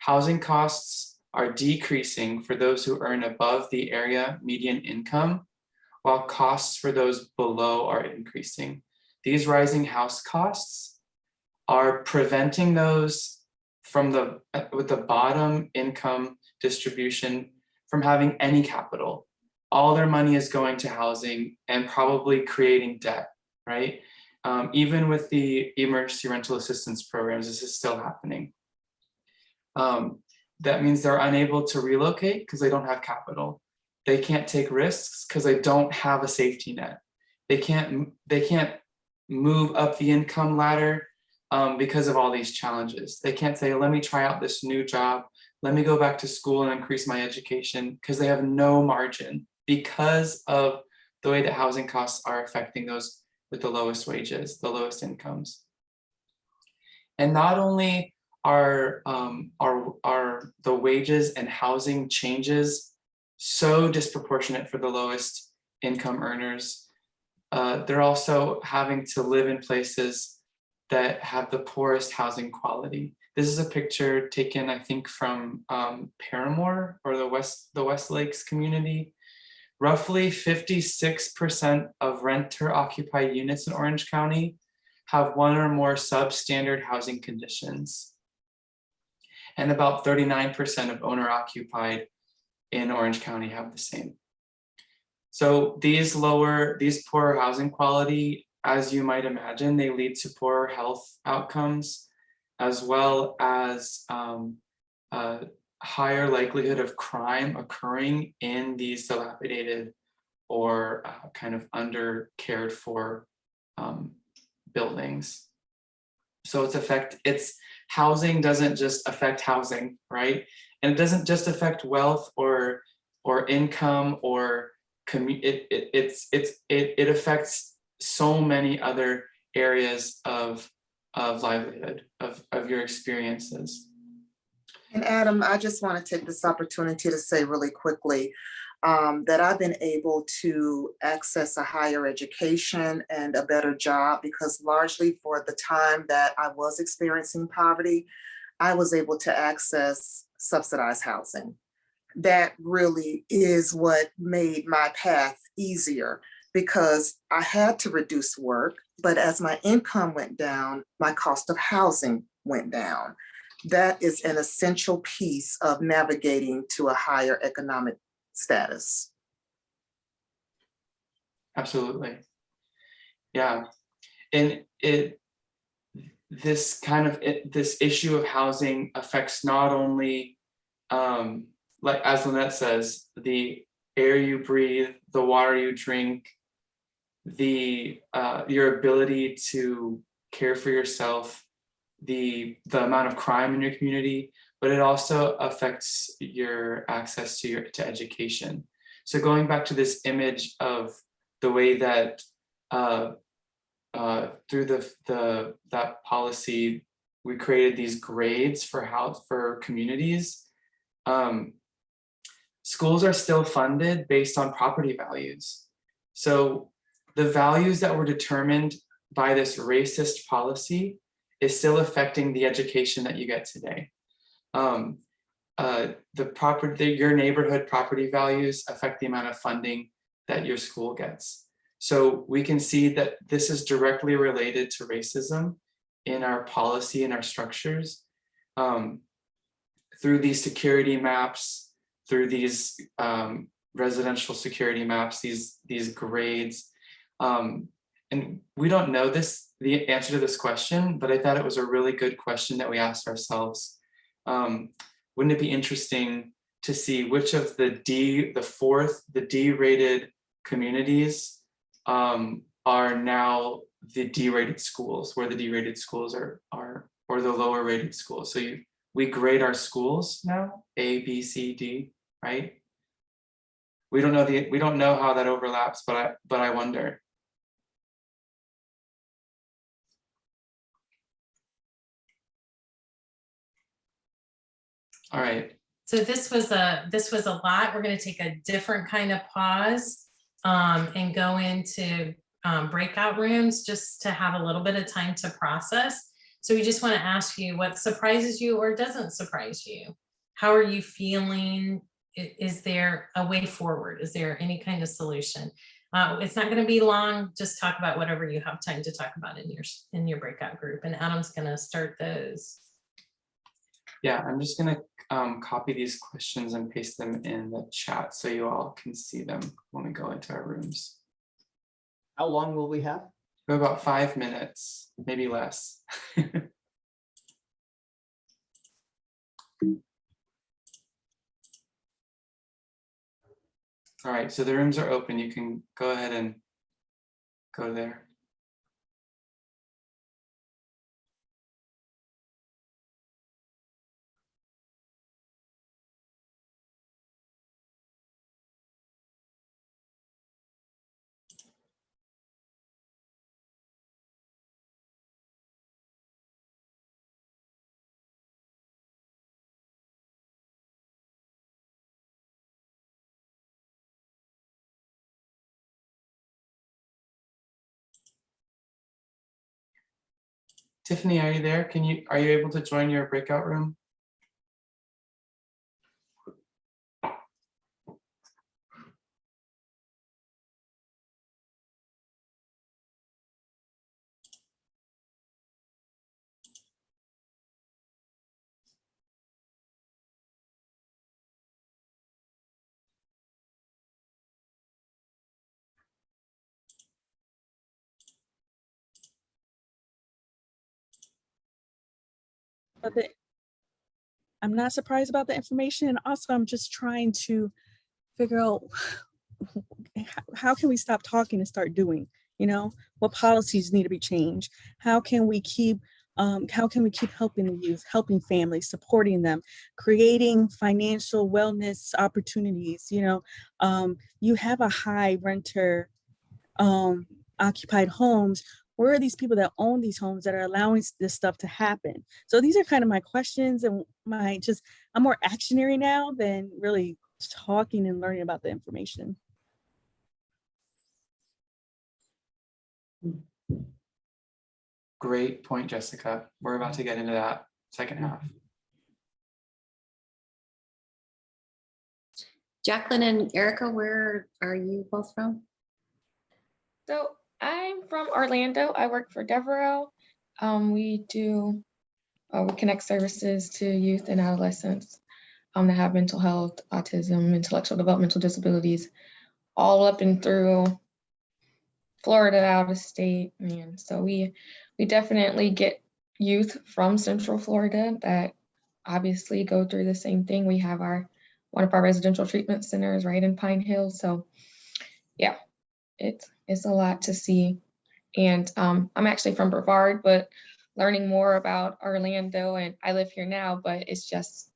Housing costs are decreasing for those who earn above the area median income, while costs for those below are increasing. These rising house costs are preventing those with the bottom income distribution from having any capital. All their money is going to housing and probably creating debt, right? Even with the emergency rental assistance programs, this is still happening. That means they're unable to relocate because they don't have capital. They can't take risks because they don't have a safety net. They can't move up the income ladder because of all these challenges. They can't say, let me try out this new job. Let me go back to school and increase my education, because they have no margin because of the way that housing costs are affecting those with the lowest wages, the lowest incomes. And not only are the wages and housing changes so disproportionate for the lowest income earners, they're also having to live in places that have the poorest housing quality. This is a picture taken, I think, from Paramore or the West Lakes community. Roughly 56% of renter-occupied units in Orange County have one or more substandard housing conditions. and about 39% of owner occupied in Orange County have the same. So these poorer housing quality, as you might imagine, they lead to poorer health outcomes, as well as a higher likelihood of crime occurring in these dilapidated or kind of under cared for buildings. So it's housing doesn't just affect housing, right? And it doesn't just affect wealth or income or it affects so many other areas of livelihood, of your experiences. And Adam, I just want to take this opportunity to say really quickly that I've been able to access a higher education and a better job because largely for the time that I was experiencing poverty, I was able to access subsidized housing. That really is what made my path easier because I had to reduce work, but as my income went down, my cost of housing went down. That is an essential piece of navigating to a higher economic status. Absolutely. Yeah. And this issue of housing affects not only, like as Lynette says, the air you breathe, the water you drink, your ability to care for yourself, the amount of crime in your community, but it also affects your access to education. So going back to this image of the way that through that policy, we created these grades for communities. Schools are still funded based on property values. So the values that were determined by this racist policy is still affecting the education that you get today. Your neighborhood property values affect the amount of funding that your school gets. So we can see that this is directly related to racism in our policy and our structures through these security maps, through these residential security maps, these grades. And we don't know the answer to this question, but I thought it was a really good question that we asked ourselves. Wouldn't it be interesting to see which of the D-rated communities are now the D-rated schools, where the D-rated schools are or the lower rated schools. So we grade our schools now, A, B, C, D, right? We don't know how that overlaps, but I wonder. All right. So this was a lot. We're going to take a different kind of pause and go into breakout rooms just to have a little bit of time to process. So we just want to ask you what surprises you or doesn't surprise you. How are you feeling? Is there a way forward? Is there any kind of solution? It's not going to be long. Just talk about whatever you have time to talk about in your breakout group. And Adam's going to start those. Yeah, I'm just going to copy these questions and paste them in the chat so you all can see them when we go into our rooms. How long will we have? For about 5 minutes, maybe less. All right, so the rooms are open. You can go ahead and go there. Tiffany, are you there? Are you able to join your breakout room? I'm not surprised about the information, and also I'm just trying to figure out how can we stop talking and start doing? You know, what policies need to be changed? How can we keep helping the youth, helping families, supporting them, creating financial wellness opportunities? You have a high renter occupied homes. Where are these people that own these homes that are allowing this stuff to happen? So these are kind of my questions, and I'm more actionary now than really talking and learning about the information. Great point, Jessica. We're about to get into that second half. Jacqueline and Erica, where are you both from? So I'm from Orlando. I work for Devereaux. We connect services to youth and adolescents that have mental health, autism, intellectual developmental disabilities, all up and through Florida, out of state. And so we definitely get youth from Central Florida that obviously go through the same thing. We have one of our residential treatment centers right in Pine Hills. So yeah, it's a lot to see. And I'm actually from Brevard, but learning more about Orlando, and I live here now, but it's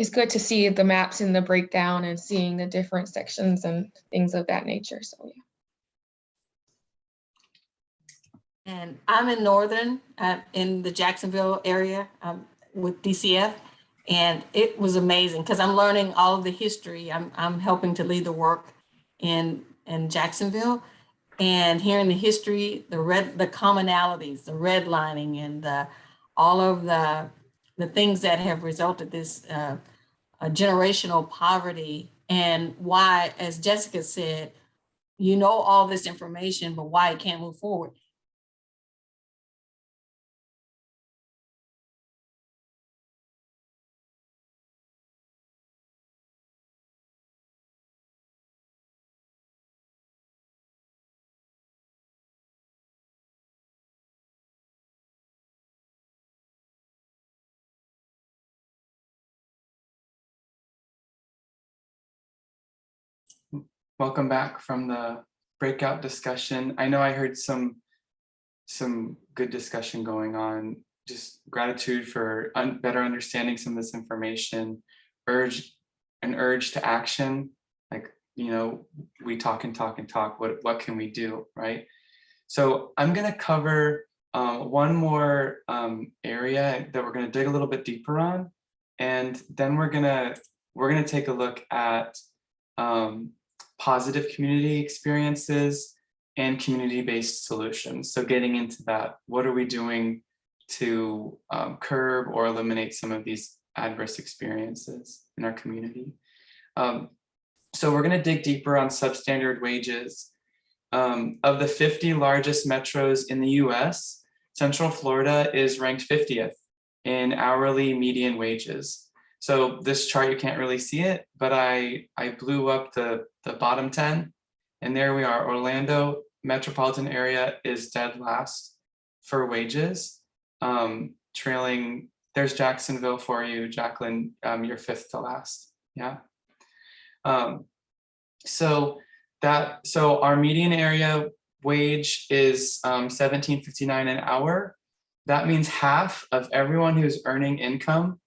good to see the maps and the breakdown and seeing the different sections and things of that nature. So yeah. And I'm in Northern, in the Jacksonville area with DCF. And it was amazing because I'm learning all of the history. I'm helping to lead the work in Jacksonville, and hearing the history, the commonalities, the redlining, and all of the things that have resulted this generational poverty, and why, as Jessica said, all this information, but why it can't move forward. Welcome back from the breakout discussion. I know I heard some good discussion going on. Just gratitude for better understanding some of this information. Urge to action. Like, we talk and talk and talk. What can we do, right? So I'm going to cover one more area that we're going to dig a little bit deeper on, and then we're gonna take a look at positive community experiences and community-based solutions. So getting into that, what are we doing to curb or eliminate some of these adverse experiences in our community? So we're going to dig deeper on substandard wages. Of the 50 largest metros in the US, Central Florida is ranked 50th in hourly median wages. So this chart, you can't really see it, but I blew up the bottom 10, and there we are. Orlando metropolitan area is dead last for wages, trailing. There's Jacksonville for you, Jacqueline. You're fifth to last. Yeah. So our median area wage is $17.59 an hour. That means half of everyone who's earning income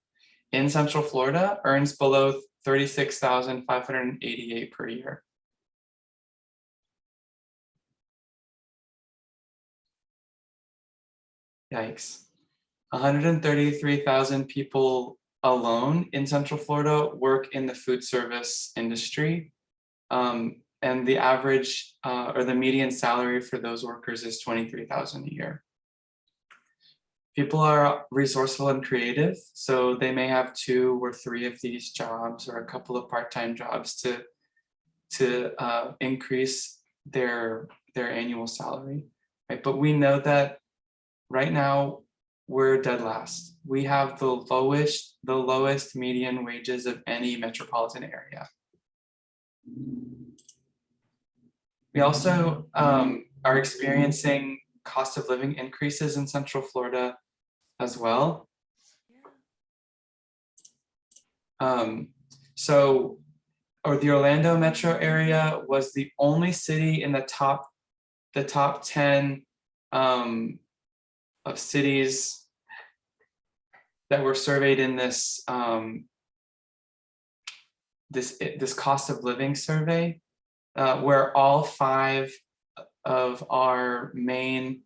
in Central Florida earns below $36,588 per year. Yikes. 133,000 people alone in Central Florida work in the food service industry. And the average or the median salary for those workers is $23,000 a year. People are resourceful and creative, so they may have 2 or 3 of these jobs or a couple of part-time jobs to increase their annual salary, right? But we know that right now we're dead last. We have the lowest median wages of any metropolitan area. We also are experiencing cost of living increases in Central Florida. as well. So, or the Orlando metro area was the only city in the top 10 of cities that were surveyed in this this cost of living survey, where all 5 of our main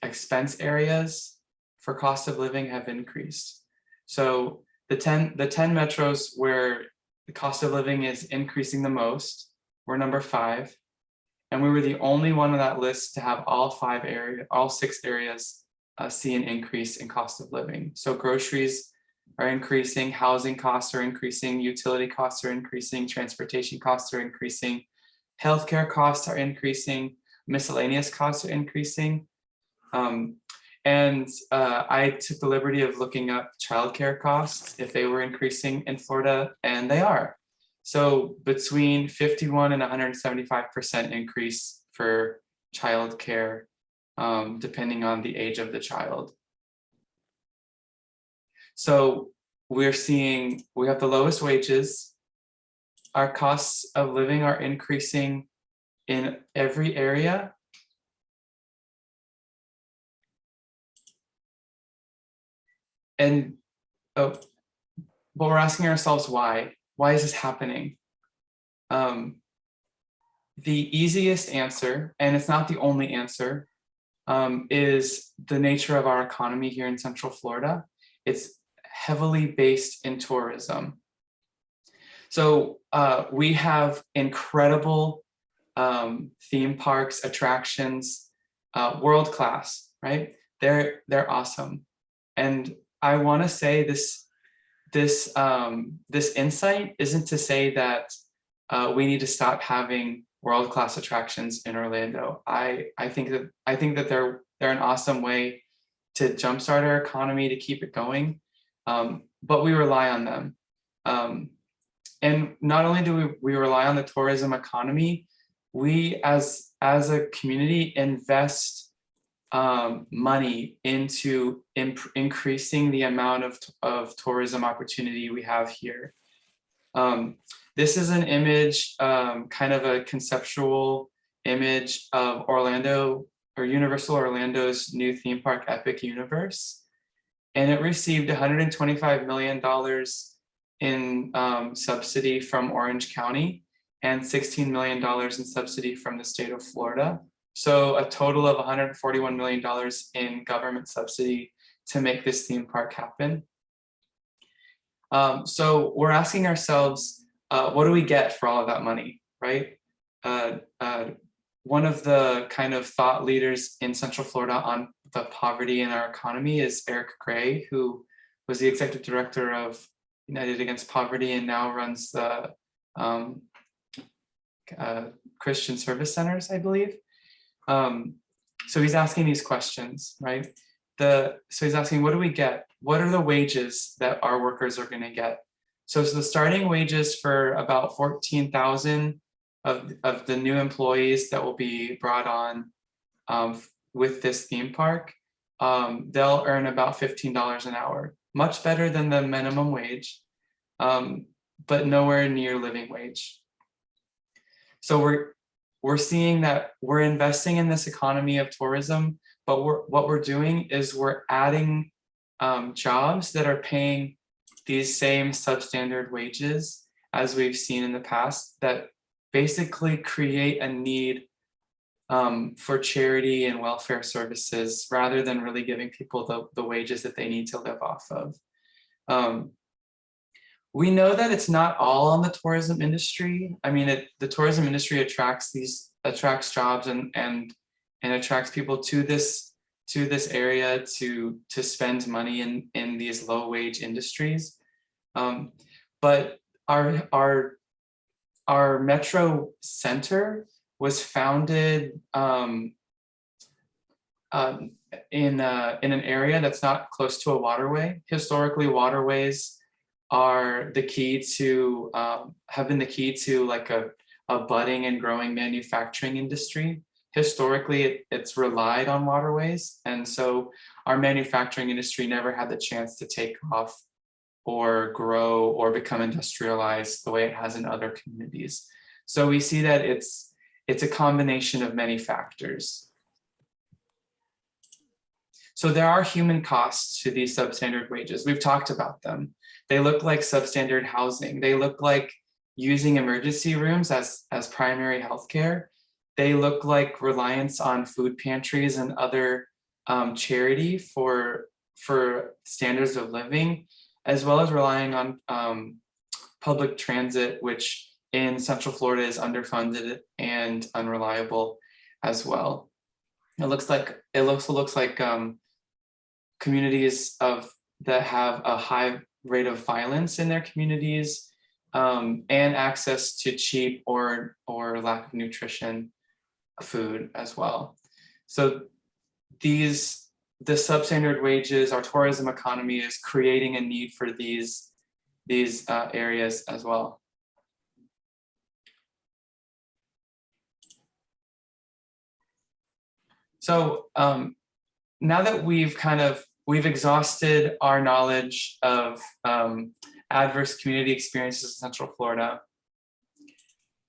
expense areas for cost of living have increased. So the 10 metros where the cost of living is increasing the most, we're number 5. And we were the only one on that list to have all 6 areas see an increase in cost of living. So groceries are increasing, housing costs are increasing, utility costs are increasing, transportation costs are increasing, healthcare costs are increasing, miscellaneous costs are increasing. I took the liberty of looking up childcare costs, if they were increasing in Florida, and they are. So between 51 and 175% increase for childcare, depending on the age of the child. So we have the lowest wages. Our costs of living are increasing in every area. But we're asking ourselves why? Why is this happening? The easiest answer, and it's not the only answer, is the nature of our economy here in Central Florida. It's heavily based in tourism. So we have incredible theme parks, attractions, world-class, right? They're awesome. And I want to say this insight isn't to say that we need to stop having world-class attractions in Orlando. I think that they're an awesome way to jumpstart our economy, to keep it going, but we rely on them. And not only do we rely on the tourism economy, we as a community invest money into increasing the amount of tourism opportunity we have here. This is an image, kind of a conceptual image of Orlando, or Universal Orlando's new theme park, Epic Universe. And it received $125 million in subsidy from Orange County and $16 million in subsidy from the state of Florida. So a total of $141 million in government subsidy to make this theme park happen. So we're asking ourselves, what do we get for all of that money, right? One of the kind of thought leaders in Central Florida on the poverty in our economy is Eric Gray, who was the executive director of United Against Poverty and now runs the Christian Service Centers, I believe. So he's asking these questions, right? So he's asking, what do we get? What are the wages that our workers are going to get? So the starting wages for about 14,000 of the new employees that will be brought on with this theme park, they'll earn about $15 an hour, much better than the minimum wage, but nowhere near living wage. So we're seeing that we're investing in this economy of tourism, but what we're doing is we're adding jobs that are paying these same substandard wages as we've seen in the past, that basically create a need for charity and welfare services rather than really giving people the wages that they need to live off of. We know that it's not all on the tourism industry. I mean, the tourism industry attracts jobs and attracts people to this area to spend money in these low wage industries. But our metro center was founded in an area that's not close to a waterway. Historically, waterways are the key to have been the key to like a budding and growing manufacturing industry historically it's relied on waterways. And so our manufacturing industry never had the chance to take off or grow or become industrialized the way it has in other communities. So we see that it's a combination of many factors. So there are human costs to these substandard wages. We've talked about them. They look like substandard housing. They look like using emergency rooms as primary healthcare. They look like reliance on food pantries and other charity for standards of living, as well as relying on public transit, which in Central Florida is underfunded and unreliable as well. It also looks like communities that have a high rate of violence in their communities, and access to cheap or lack of nutrition food as well. So the substandard wages, our tourism economy is creating a need for these areas as well. So now that we've exhausted our knowledge of adverse community experiences in Central Florida,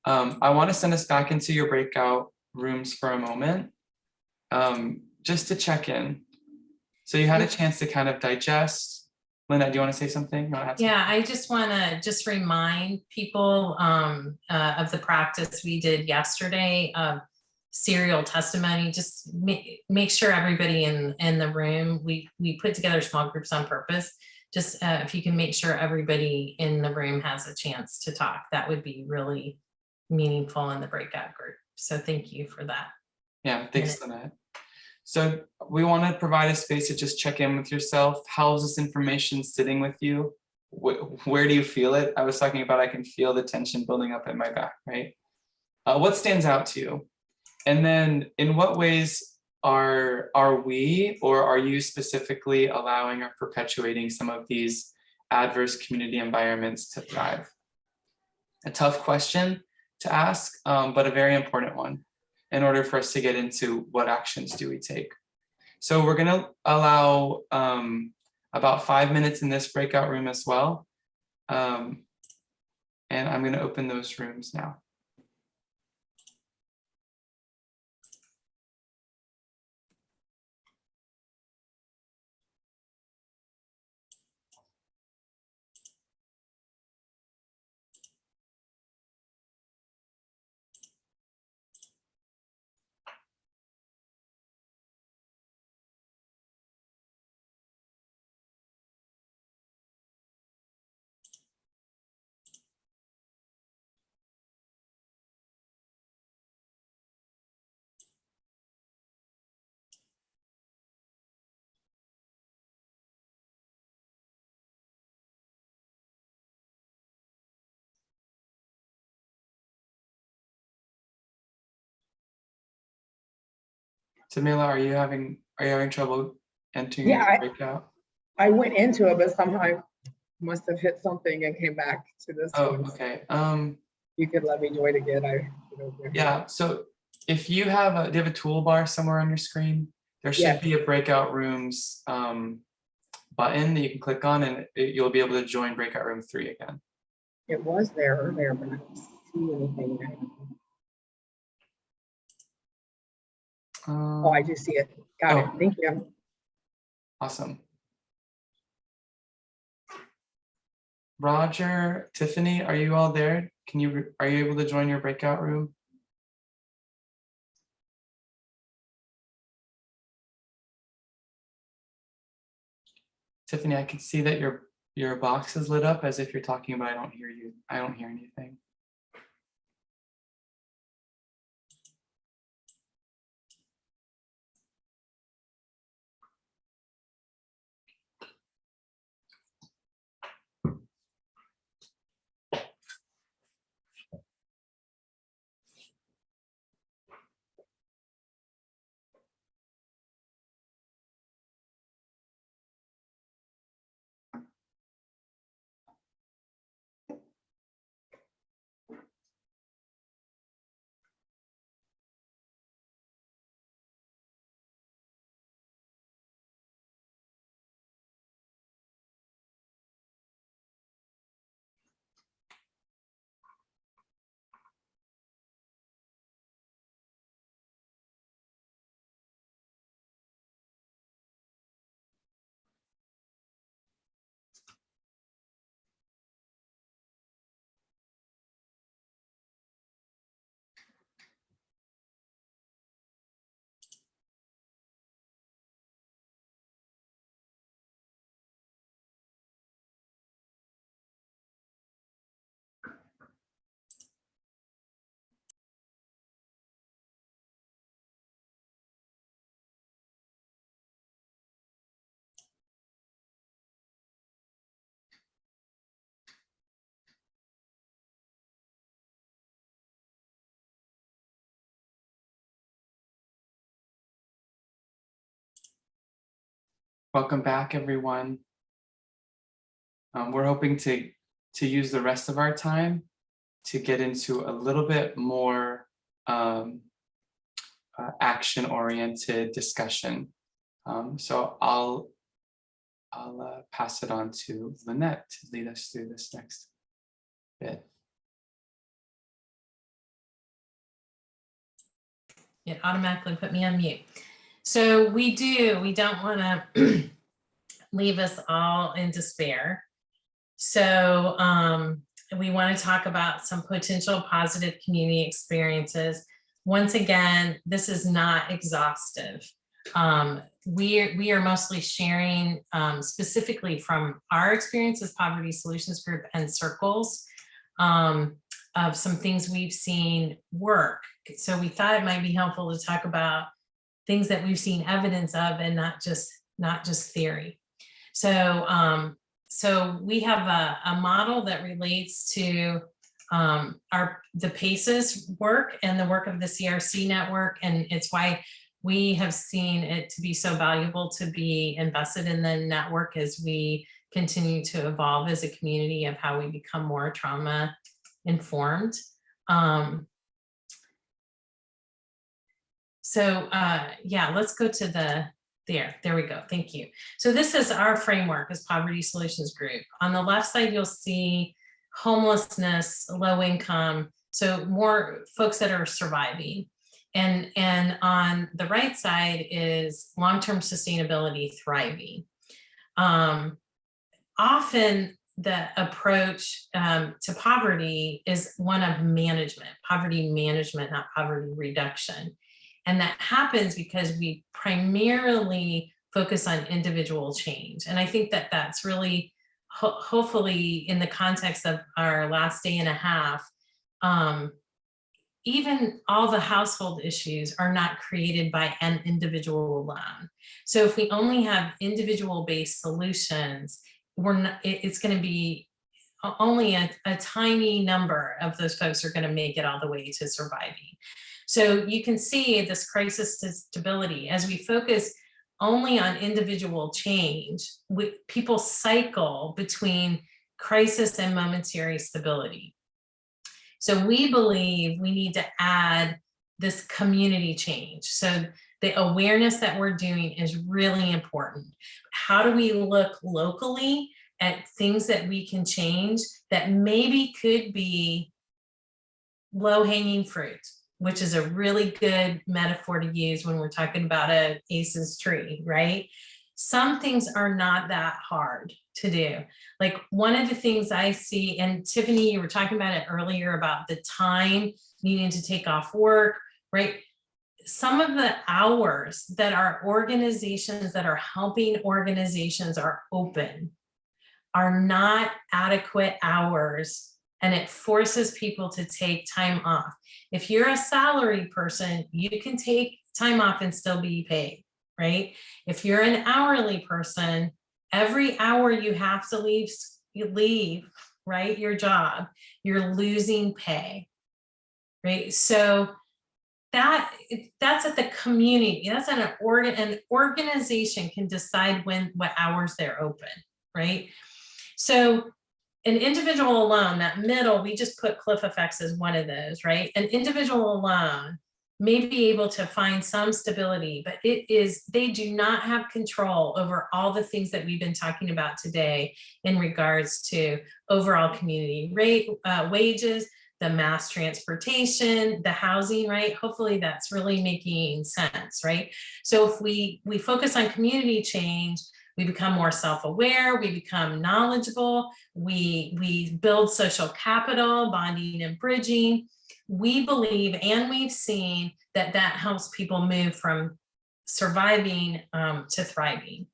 I want to send us back into your breakout rooms for a moment, just to check in. So you had a chance to kind of digest. Linda, do you want to say something? Yeah, I just want to remind people of the practice we did yesterday of serial testimony. Just make sure everybody in the room, we put together small groups on purpose. Just if you can make sure everybody in the room has a chance to talk, that would be really meaningful in the breakout group. So thank you for that. Yeah, thanks, Lynette. So we want to provide a space to just check in with yourself. How is this information sitting with you? Where do you feel it? I was talking about I can feel the tension building up in my back, right? What stands out to you? And then in what ways are we, or are you specifically allowing or perpetuating some of these adverse community environments to thrive? A tough question to ask, but a very important one in order for us to get into what actions do we take. So we're going to allow about 5 minutes in this breakout room as well. And I'm going to open those rooms now. Tamila, are you having trouble entering your breakout? I went into it, but somehow I must have hit something and came back to this one. Okay. You could let me join again. Yeah. So if you have do you have a toolbar somewhere on your screen? There should be a breakout rooms button that you can click on, and you'll be able to join breakout room 3 again. It was there earlier, but I don't see anything now. Oh, I do see it. Got it. Thank you. Awesome. Roger, Tiffany, are you all there? Are you able to join your breakout room? Tiffany, I can see that your box is lit up as if you're talking, but I don't hear you. I don't hear anything. Welcome back, everyone. We're hoping to use the rest of our time to get into a little bit more action-oriented discussion. So I'll pass it on to Lynette to lead us through this next bit. It automatically put me on mute. So we don't want to leave us all in despair. So we want to talk about some potential positive community experiences. Once again, this is not exhaustive. We are mostly sharing specifically from our experience as Poverty Solutions Group and Circles of some things we've seen work. So we thought it might be helpful to talk about things that we've seen evidence of and not just theory. So so we have a model that relates to the PACES work and the work of the CRC network, and it's why we have seen it to be so valuable to be invested in the network as we continue to evolve as a community of how we become more trauma informed. Yeah, let's go to there we go. Thank you. So this is our framework as Poverty Solutions Group. On the left side, you'll see homelessness, low income, so more folks that are surviving. And on the right side is long-term sustainability, thriving. Often the approach to poverty is one of management, poverty management, not poverty reduction. And that happens because we primarily focus on individual change. And I think that that's really, hopefully in the context of our last day and a half, even all the household issues are not created by an individual alone. So if we only have individual based solutions, it's going to be only a tiny number of those folks are going to make it all the way to surviving. So you can see this crisis to stability as we focus only on individual change, people cycle between crisis and momentary stability. So we believe we need to add this community change. So the awareness that we're doing is really important. How do we look locally at things that we can change that maybe could be low-hanging fruit, which is a really good metaphor to use when we're talking about a ACEs tree, right? Some things are not that hard to do. Like one of the things I see, and Tiffany, you were talking about it earlier about the time needing to take off work, right? Some of the hours that our organizations that are helping organizations are open are not adequate hours, and it forces people to take time off. If you're a salary person, you can take time off and still be paid, right? If you're an hourly person, every hour you have to leave, right, your job, you're losing pay, right? So that's at the community. That's an organization can decide what hours they're open, right? So an individual alone, that middle, we just put cliff effects as one of those, right? An individual alone may be able to find some stability, but they do not have control over all the things that we've been talking about today in regards to overall community rate, wages, the mass transportation, the housing, right? Hopefully that's really making sense, right? So if we focus on community change, we become more self-aware, we become knowledgeable, we build social capital, bonding and bridging. We believe, and we've seen that helps people move from surviving to thriving.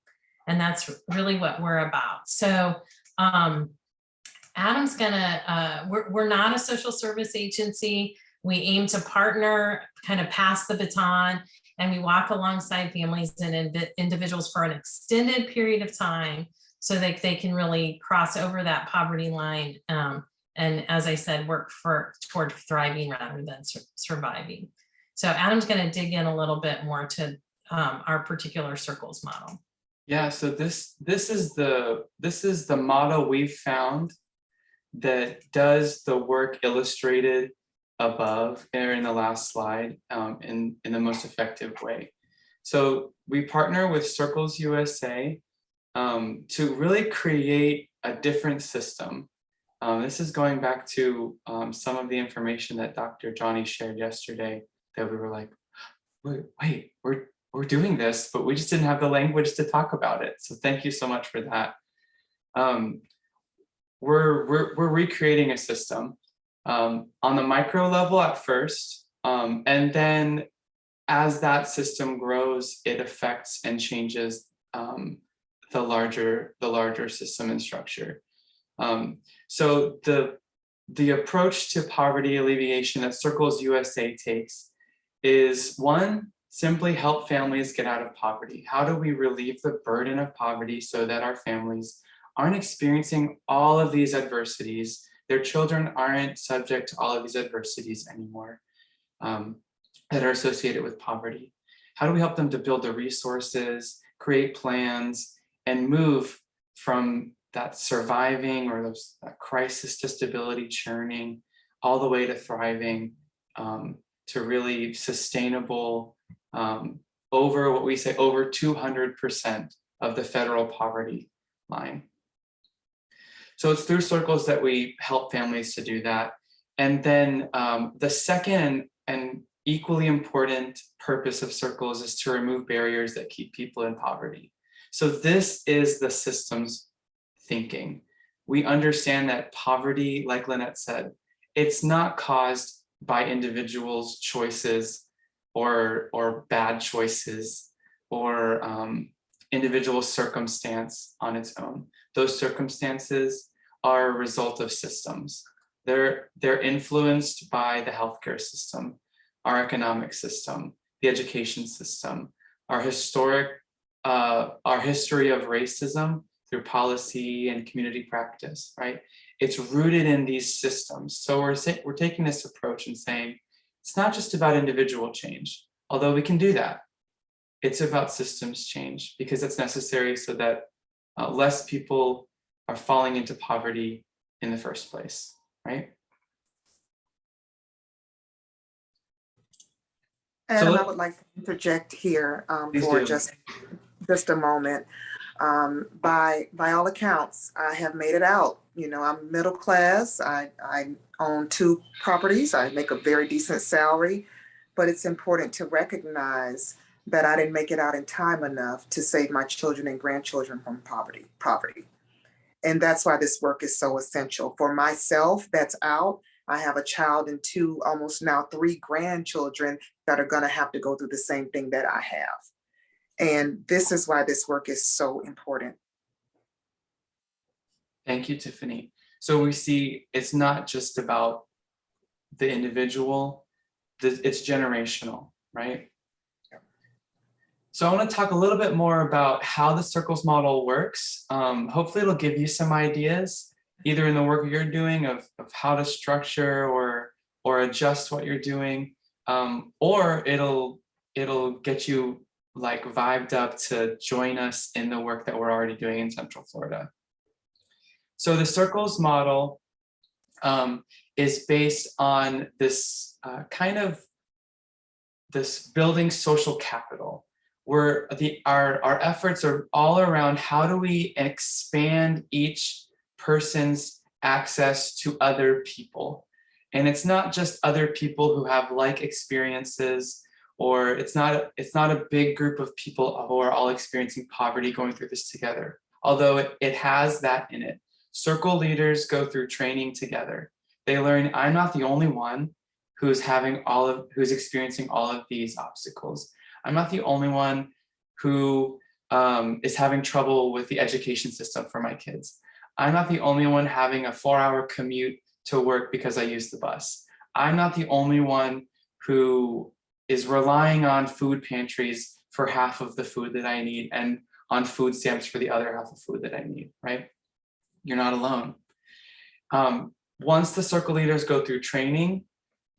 And that's really what we're about. So Adam's gonna, we're not a social service agency. We aim to partner, kind of pass the baton, and we walk alongside families and individuals for an extended period of time so that they can really cross over that poverty line. And as I said, work toward thriving rather than surviving. So Adam's going to dig in a little bit more to our particular circles model. Yeah, so this is the model we've found that does the work illustrated above or in the last slide in the most effective way. So we partner with Circles USA to really create a different system. This is going back to some of the information that Dr. Johnny shared yesterday that we were like, wait, we're doing this, but we just didn't have the language to talk about it. So thank you so much for that. We're recreating a system on the micro level at first, and then as that system grows, it affects and changes the larger system and structure. So the approach to poverty alleviation that Circles USA takes is, one, simply help families get out of poverty. How do we relieve the burden of poverty so that our families aren't experiencing all of these adversities? Their children aren't subject to all of these adversities anymore that are associated with poverty. How do we help them to build the resources, create plans, and move from that surviving or that crisis to stability churning all the way to thriving, to really sustainable, over what we say, over 200% of the federal poverty line. So it's through Circles that we help families to do that. And then the second and equally important purpose of Circles is to remove barriers that keep people in poverty. So this is the systems thinking. We understand that poverty, like Lynette said, it's not caused by individuals' choices or bad choices or individual circumstance on its own. Those circumstances are a result of systems. They're influenced by the healthcare system, our economic system, the education system, our history of racism through policy and community practice, right? It's rooted in these systems. So we're taking this approach and saying, it's not just about individual change, although we can do that. It's about systems change because it's necessary so that less people are falling into poverty in the first place, right? Adam, I would like to interject here for just a moment. By all accounts, I have made it out. You know, I'm middle class. I own 2 properties. I make a very decent salary, but it's important to recognize that I didn't make it out in time enough to save my children and grandchildren from poverty. And that's why this work is so essential. For myself, that's out. I have a child and 2, almost now 3 grandchildren that are gonna have to go through the same thing that I have. And this is why this work is so important. Thank you, Tiffany. So we see it's not just about the individual, it's generational, right? So I want to talk a little bit more about how the Circles model works. Hopefully it'll give you some ideas, either in the work you're doing of how to structure or adjust what you're doing, or it'll get you like vibed up to join us in the work that we're already doing in Central Florida. So the Circles model is based on this this building social capital, where our efforts are all around how do we expand each person's access to other people. And it's not just other people who have like experiences, or it's not a big group of people who are all experiencing poverty going through this together, although it has that in it. Circle leaders go through training together. They learn, I'm not the only one who's experiencing all of these obstacles. I'm not the only one who is having trouble with the education system for my kids. I'm not the only one having a 4-hour commute to work because I use the bus. I'm not the only one who is relying on food pantries for half of the food that I need and on food stamps for the other half of food that I need, right? You're not alone. Once the circle leaders go through training,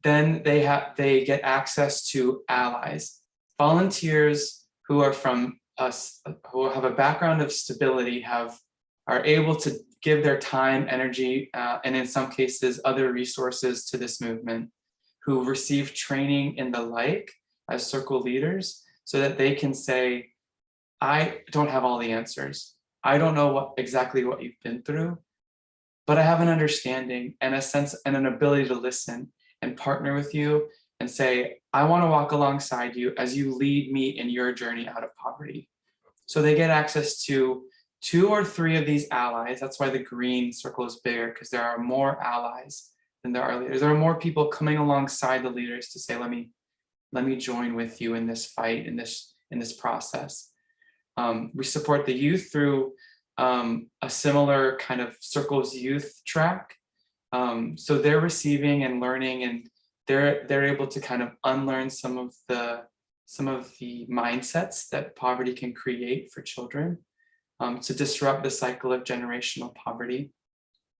then they get access to allies, volunteers who are from who have a background of stability are able to give their time, energy, and in some cases other resources to this movement, who receive training in the like as circle leaders, so that they can say, I don't have all the answers. I don't know exactly what you've been through, but I have an understanding and a sense and an ability to listen and partner with you and say, I want to walk alongside you as you lead me in your journey out of poverty. So they get access to 2 or 3 of these allies. That's why the green circle is bigger, because there are more allies than there are leaders. There are more people coming alongside the leaders to say, let me join with you in this fight, in this process. We support the youth through a similar kind of circles youth track. So they're receiving and learning, and they're able to kind of unlearn some of the mindsets that poverty can create for children, to disrupt the cycle of generational poverty.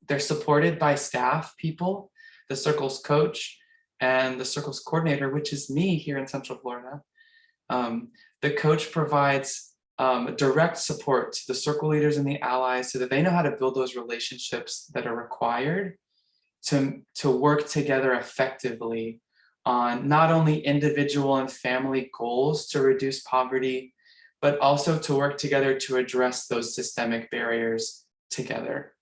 They're supported by staff people, the circles coach and the circles coordinator, which is me here in Central Florida. The coach provides direct support to the circle leaders and the allies so that they know how to build those relationships that are required to work together effectively on not only individual and family goals to reduce poverty, but also to work together to address those systemic barriers together.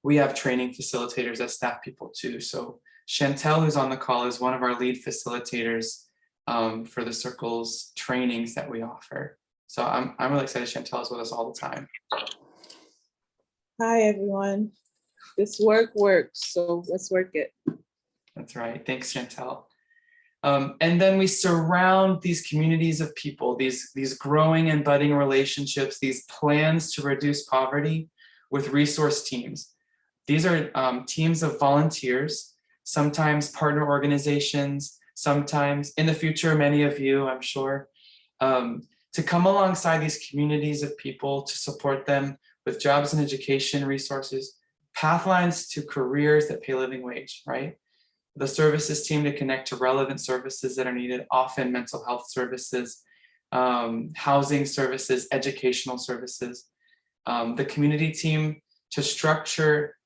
We have training facilitators as staff people too. So Chantel, who's on the call, is one of our lead facilitators for the circles trainings that we offer. So I'm really excited Chantel is with us all the time. Hi, everyone. This work works, so let's work it. That's right. Thanks, Chantel. And then we surround these communities of people, these growing and budding relationships, these plans to reduce poverty with resource teams. These are teams of volunteers, sometimes partner organizations, sometimes in the future, many of you, I'm sure, to come alongside these communities of people to support them with jobs and education resources, pathlines to careers that pay a living wage, right? The services team to connect to relevant services that are needed, often mental health services, housing services, educational services. The community team to structure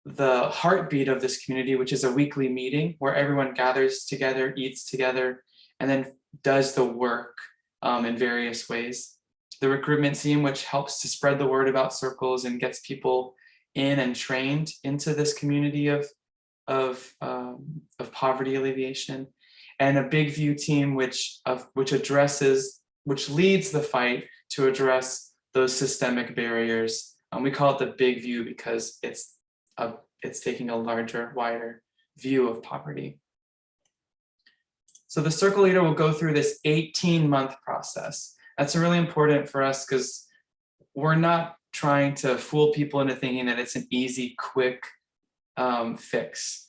the heartbeat of this community, which is a weekly meeting where everyone gathers together, eats together, and then does the work in various ways. The recruitment team, which helps to spread the word about circles and gets people in and trained into this community of poverty alleviation, and a Big View team which leads the fight to address those systemic barriers. We call it the Big View because it's taking a larger, wider view of poverty. So the circle leader will go through this 18-month process. That's really important for us because we're not trying to fool people into thinking that it's an easy, quick fix.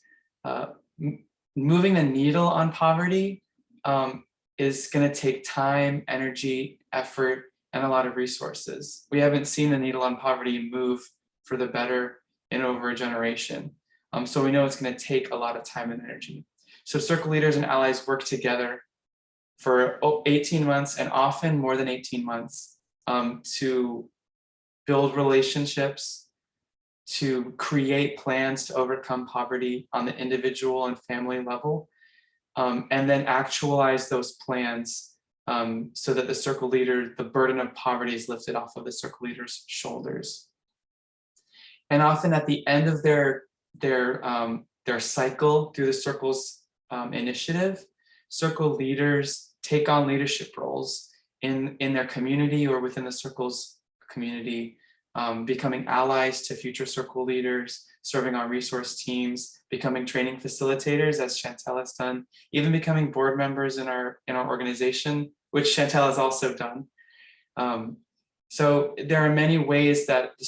Moving the needle on poverty is going to take time, energy, effort, and a lot of resources. We haven't seen the needle on poverty move for the better in over a generation. So we know it's going to take a lot of time and energy. So circle leaders and allies work together for 18 months and often more than 18 months to build relationships, to create plans to overcome poverty on the individual and family level, and then actualize those plans so that the circle leader, the burden of poverty is lifted off of the circle leader's shoulders. And often at the end of their cycle through the circles initiative, circle leaders take on leadership roles in their community or within the circles community, becoming allies to future circle leaders, serving on resource teams, becoming training facilitators, as Chantel has done, even becoming board members in our organization, which Chantel has also done. So there are many ways that the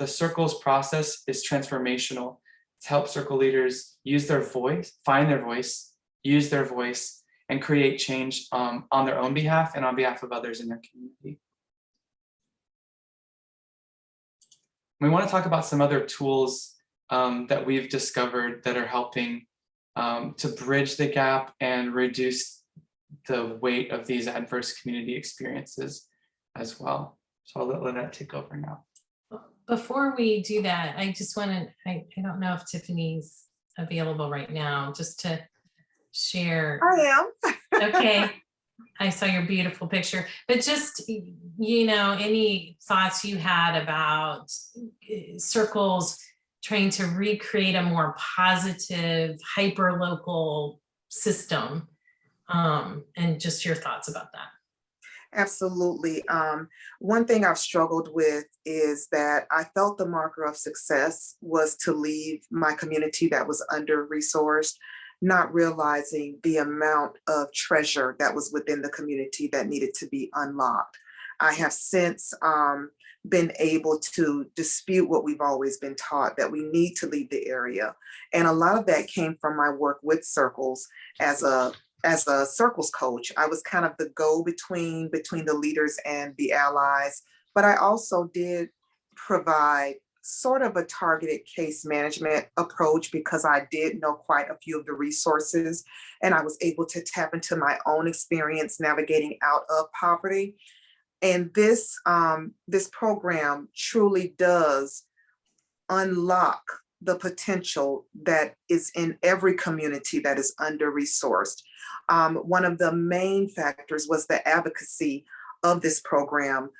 circles process is transformational to help circle leaders use their voice, find their voice, use their voice, and create change on their own behalf and on behalf of others in their community. We want to talk about some other tools that we've discovered that are helping to bridge the gap and reduce the weight of these adverse community experiences as well. So I'll let Lynette take over now. Before we do that, I just want to, I don't know if Tiffany's available right now, just to share. I am. Okay, I saw your beautiful picture, but just, you know, any thoughts you had about Circles trying to recreate a more positive, hyper-local system, and just your thoughts about that. Absolutely. One thing I've struggled with is that I felt the marker of success was to leave my community that was under-resourced, not realizing the amount of treasure that was within the community that needed to be unlocked. I have since been able to dispute what we've always been taught, that we need to leave the area. And a lot of that came from my work with Circles as a Circles coach. I was kind of the go-between between the leaders and the allies, but I also did provide sort of a targeted case management approach because I did know quite a few of the resources, and I was able to tap into my own experience navigating out of poverty. And this program truly does unlock the potential that is in every community that is under-resourced. One of the main factors was the advocacy of this program.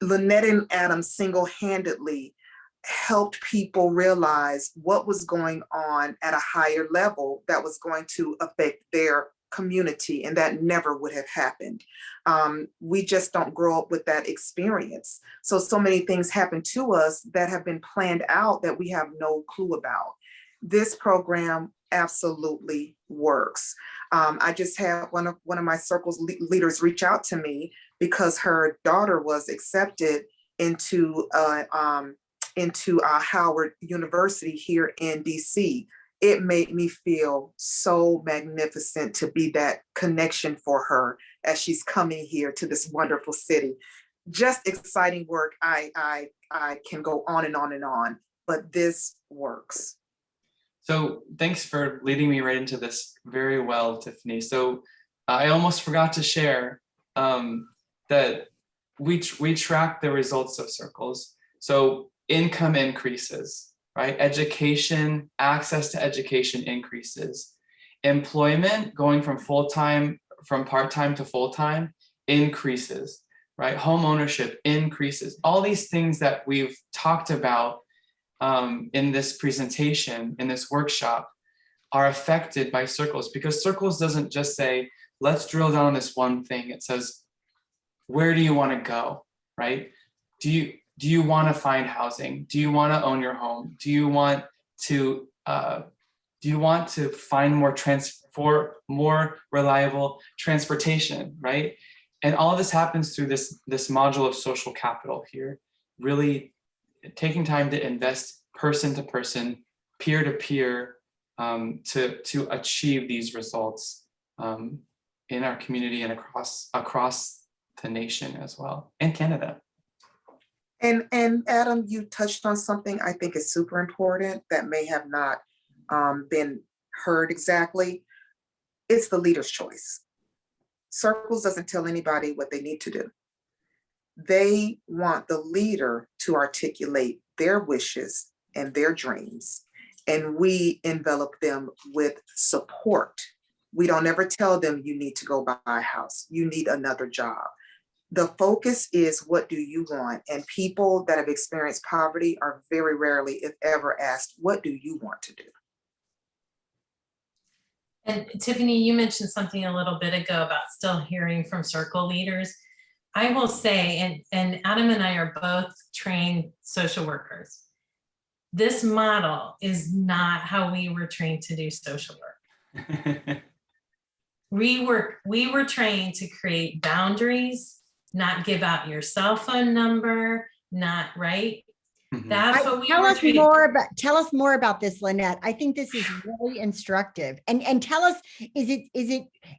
Lynette and Adam single-handedly helped people realize what was going on at a higher level that was going to affect their community, and that never would have happened. We just don't grow up with that experience. So many things happen to us that have been planned out that we have no clue about. This program absolutely works. I just had one of my Circles leaders reach out to me because her daughter was accepted into Howard University here in DC. It made me feel so magnificent to be that connection for her as she's coming here to this wonderful city. Just exciting work. I can go on and on and on, but this works. So thanks for leading me right into this very well, Tiffany. So I almost forgot to share that we track the results of Circles. So income increases, right? Education, access to education increases. Employment going from part-time to full-time increases, right? Home ownership increases. All these things that we've talked about in this presentation, in this workshop, are affected by Circles, because Circles doesn't just say, let's drill down on this one thing. It says, where do you want to go, right? Do you want to find housing? Do you want to own your home? Do you want to find more reliable transportation, right? And all of this happens through this module of social capital here, really taking time to invest person to person, peer to peer, to achieve these results in our community and across the nation as well, and Canada. And Adam, you touched on something I think is super important that may have not been heard exactly. It's the leader's choice. Circles doesn't tell anybody what they need to do. They want the leader to articulate their wishes and their dreams, and we envelop them with support. We don't ever tell them you need to go buy a house, you need another job. The focus is, what do you want? And people that have experienced poverty are very rarely, if ever, asked, what do you want to do? And Tiffany, you mentioned something a little bit ago about still hearing from Circle leaders. I will say, and Adam and I are both trained social workers. This model is not how we were trained to do social work. We were trained to create boundaries, not give out your cell phone number, not, right? That's what we Tell were us trained. tell us more about this, Lynette. I think this is really instructive. And tell us, is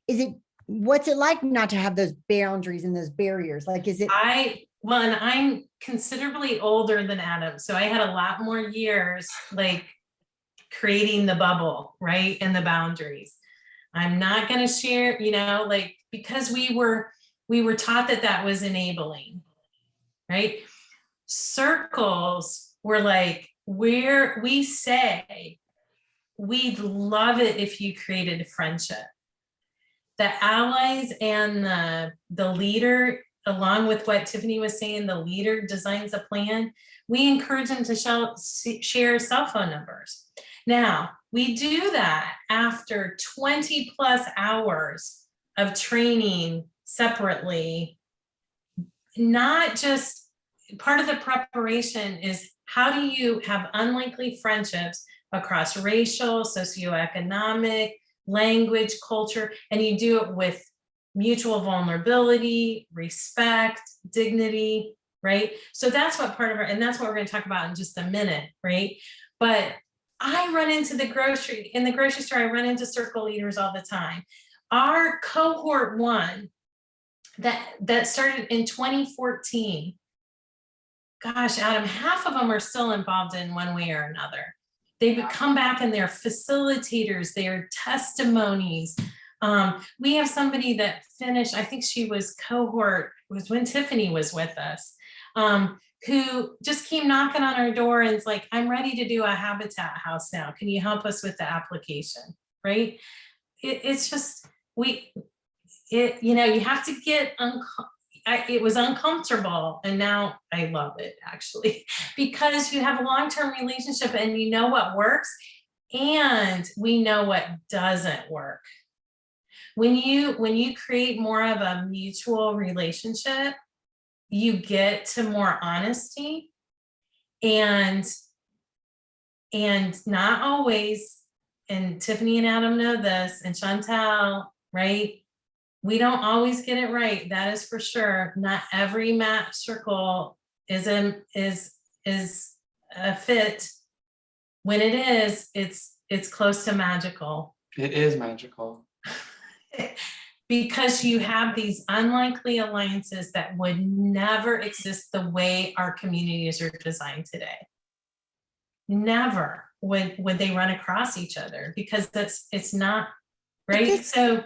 it what's it like not to have those boundaries and those barriers? Like, is it? Well, and I'm considerably older than Adam, so I had a lot more years like creating the bubble, right, and the boundaries. I'm not going to share, like, because we were taught that that was enabling, right? Circles were like, where we say, we'd love it if you created a friendship. The allies and the leader, along with what Tiffany was saying, the leader designs a plan. We encourage them to share cell phone numbers. Now, we do that after 20 plus hours of training separately. Not just part of the preparation is, how do you have unlikely friendships across racial, socioeconomic, language, culture, and you do it with mutual vulnerability, respect, dignity, right? So that's what part of our, and that's what we're going to talk about in just a minute, right? But I run into in the grocery store, I run into circle leaders all the time. Our cohort 1 that started in 2014, gosh, Adam, half of them are still involved in one way or another. They come back and they're facilitators, they're testimonies. We have somebody that finished, I think she was cohort, it was when Tiffany was with us, who just came knocking on our door and it's like, I'm ready to do a habitat house now. Can you help us with the application, right? It's just, you have to get it was uncomfortable, and now I love it actually, because you have a long-term relationship and you know what works and we know what doesn't work. When you create more of a mutual relationship, you get to more honesty, and not always, and Tiffany and Adam know this, and Chantel, right? We don't always get it right. That is for sure. Not every match circle is a fit. When it is, it's close to magical. It is magical. Because you have these unlikely alliances that would never exist the way our communities are designed today. Never would they run across each other, because it's not, right? So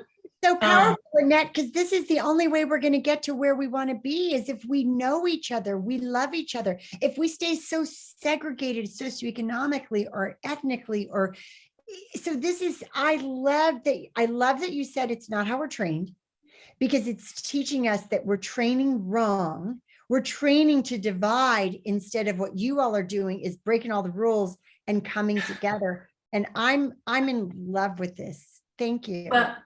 powerful, Annette, because this is the only way we're going to get to where we want to be, is if we know each other, we love each other. If we stay so segregated socioeconomically or ethnically, so this is, I love that you said it's not how we're trained, because it's teaching us that we're training wrong. We're training to divide instead of what you all are doing is breaking all the rules and coming together. And I'm in love with this. Thank you. But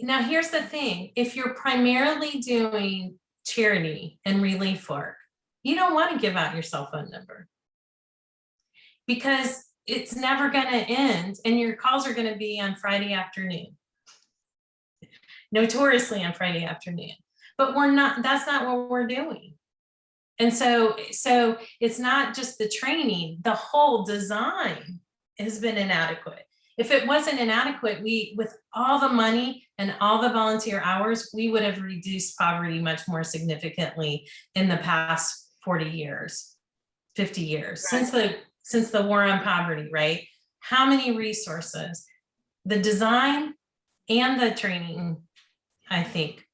now here's the thing. If you're primarily doing charity and relief work, you don't want to give out your cell phone number, because it's never going to end and your calls are going to be on Friday afternoon. Notoriously on Friday afternoon. But that's not what we're doing. And so it's not just the training, the whole design has been inadequate. If it wasn't inadequate, with all the money and all the volunteer hours, we would have reduced poverty much more significantly in the past 40 years, 50 years, right, since the war on poverty, right? How many resources, the design and the training, I think.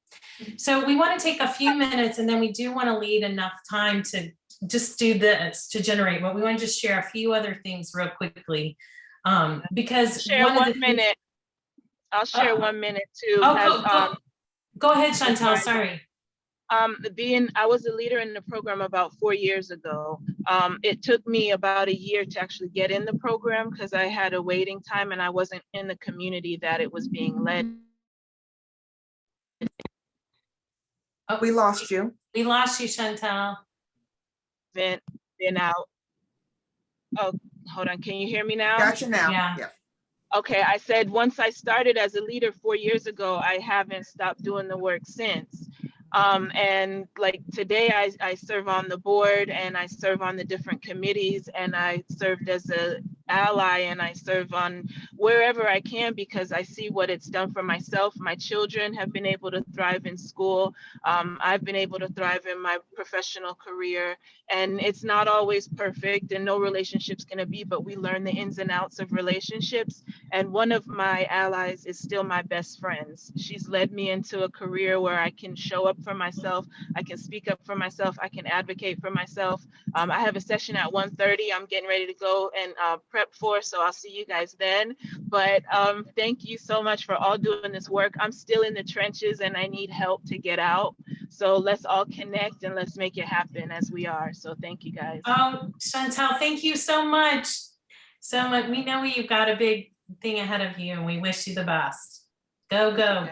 So we want to take a few minutes, and then we do want to leave enough time to just do this, to generate, but we want to just share a few other things real quickly. Because share 1 minute. I'll share 1 minute too. Go ahead, Chantel, sorry. I was a leader in the program about 4 years ago. It took me about a year to actually get in the program because I had a waiting time and I wasn't in the community that it was being led. Oh, we lost you. We lost you, Chantel. Been out. Oh, hold on. Can you hear me now? Gotcha now. Yeah. Okay, I said once I started as a leader 4 years ago, I haven't stopped doing the work since. And like today, I serve on the board and I serve on the different committees, and I served as a ally and I serve on wherever I can because I see what it's done for myself. My children have been able to thrive in school. I've been able to thrive in my professional career, and it's not always perfect and no relationship's going to be, but we learn the ins and outs of relationships. And one of my allies is still my best friends. She's led me into a career where I can show up for myself. I can speak up for myself. I can advocate for myself. I have a session at 1:30. I'm getting ready to go and prep for, so I'll see you guys then. But thank you so much for all doing this work. I'm still in the trenches and I need help to get out. So let's all connect and let's make it happen as we are. So thank you guys. Oh, Chantel, thank you so much. So much. We know you've got a big thing ahead of you and we wish you the best. Go, go.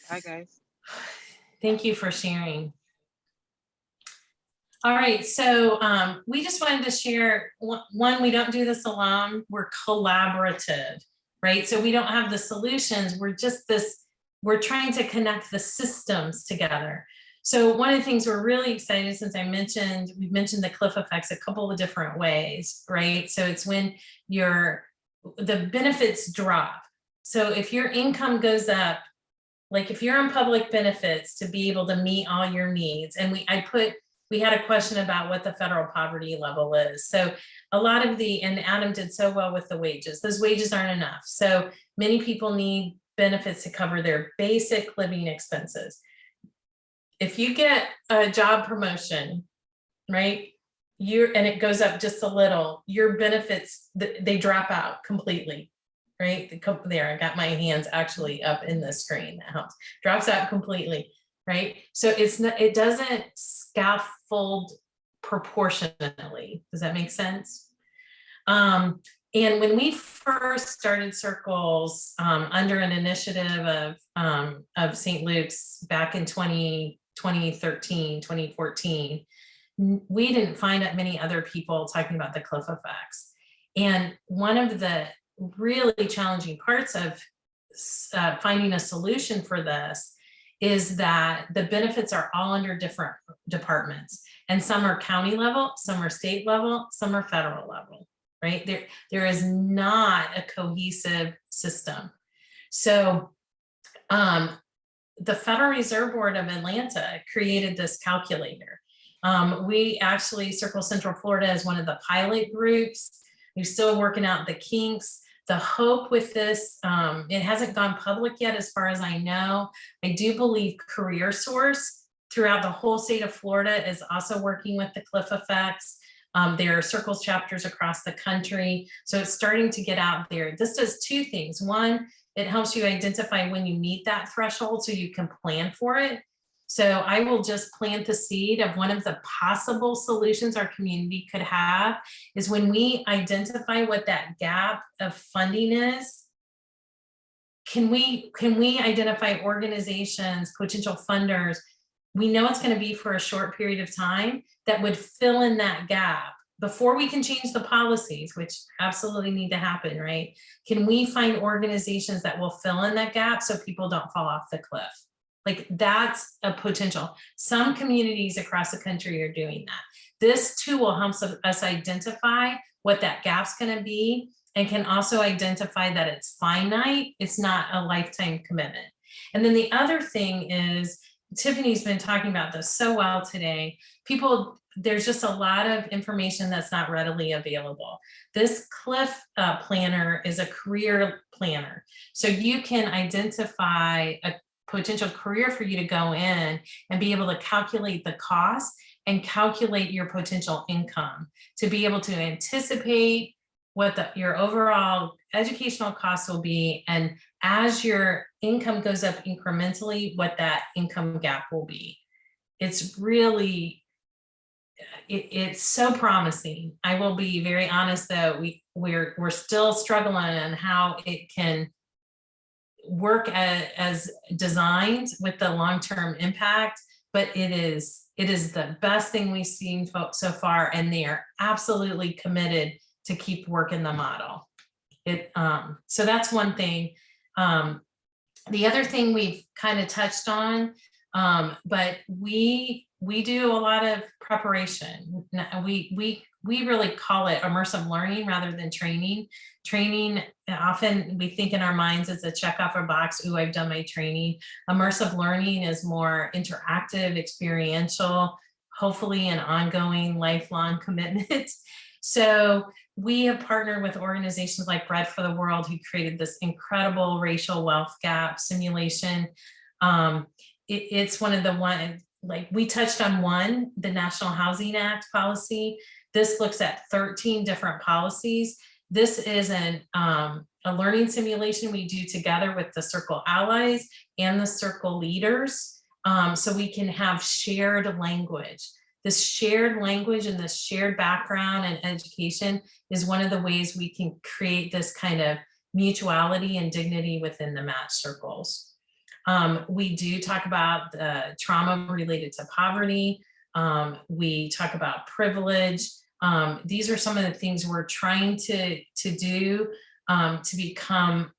Bye, guys. Thank you for sharing. All right, so we just wanted to share, one, we don't do this alone, we're collaborative, right? So we don't have the solutions, we're trying to connect the systems together. So one of the things we're really excited, since we've mentioned the cliff effects a couple of different ways, right? So it's when the benefits drop. So if your income goes up, like if you're on public benefits to be able to meet all your needs, and we had a question about what the federal poverty level is. So a lot of and Adam did so well with the wages. Those wages aren't enough. So many people need benefits to cover their basic living expenses. If you get a job promotion, right, and it goes up just a little, your benefits, they drop out completely, right? There, I got my hands actually up in the screen, that helps. Drops out completely. Right. So it doesn't scaffold proportionately. Does that make sense? And when we first started Circles under an initiative of St. Luke's back in 2013, 2014, we didn't find that many other people talking about the cliff effects. And one of the really challenging parts of finding a solution for this is that the benefits are all under different departments, and some are county level, some are state level, some are federal level, right? There is not a cohesive system. So the Federal Reserve Board of Atlanta created this calculator. We actually, Circle Central Florida is one of the pilot groups. We're still working out the kinks. The hope with this, it hasn't gone public yet as far as I know. I do believe CareerSource throughout the whole state of Florida is also working with the cliff effects. There are Circles chapters across the country. So it's starting to get out there. This does two things. One, it helps you identify when you meet that threshold so you can plan for it. So I will just plant the seed of one of the possible solutions our community could have is when we identify what that gap of funding is, can we identify organizations, potential funders, we know it's going to be for a short period of time, that would fill in that gap before we can change the policies, which absolutely need to happen, right? Can we find organizations that will fill in that gap so people don't fall off the cliff? Like that's a potential. Some communities across the country are doing that. This tool helps us identify what that gap's going to be and can also identify that it's finite. It's not a lifetime commitment. And then the other thing is, Tiffany's been talking about this so well today. There's just a lot of information that's not readily available. This Cliff Planner is a career planner. So you can identify a potential career for you to go in and be able to calculate the cost and calculate your potential income to be able to anticipate what your overall educational costs will be, and as your income goes up incrementally, what that income gap will be. It's really, it's so promising. I will be very honest though, we're still struggling on how it can work as designed with the long-term impact, but it is the best thing we've seen so far, and they are absolutely committed to keep working the model. So that's one thing. The other thing we've kind of touched on But we do a lot of preparation. We really call it immersive learning rather than training. Training, often we think in our minds as a check off a box, ooh, I've done my training. Immersive learning is more interactive, experiential, hopefully an ongoing lifelong commitment. So we have partnered with organizations like Bread for the World, who created this incredible racial wealth gap simulation. It's one of the like we touched on one, the National Housing Act policy. This looks at 13 different policies. This is a learning simulation we do together with the Circle allies and the Circle leaders, so we can have shared language. This shared language and this shared background and education is one of the ways we can create this kind of mutuality and dignity within the match circles. We do talk about the trauma related to poverty. We talk about privilege. These are some of the things we're trying to do to become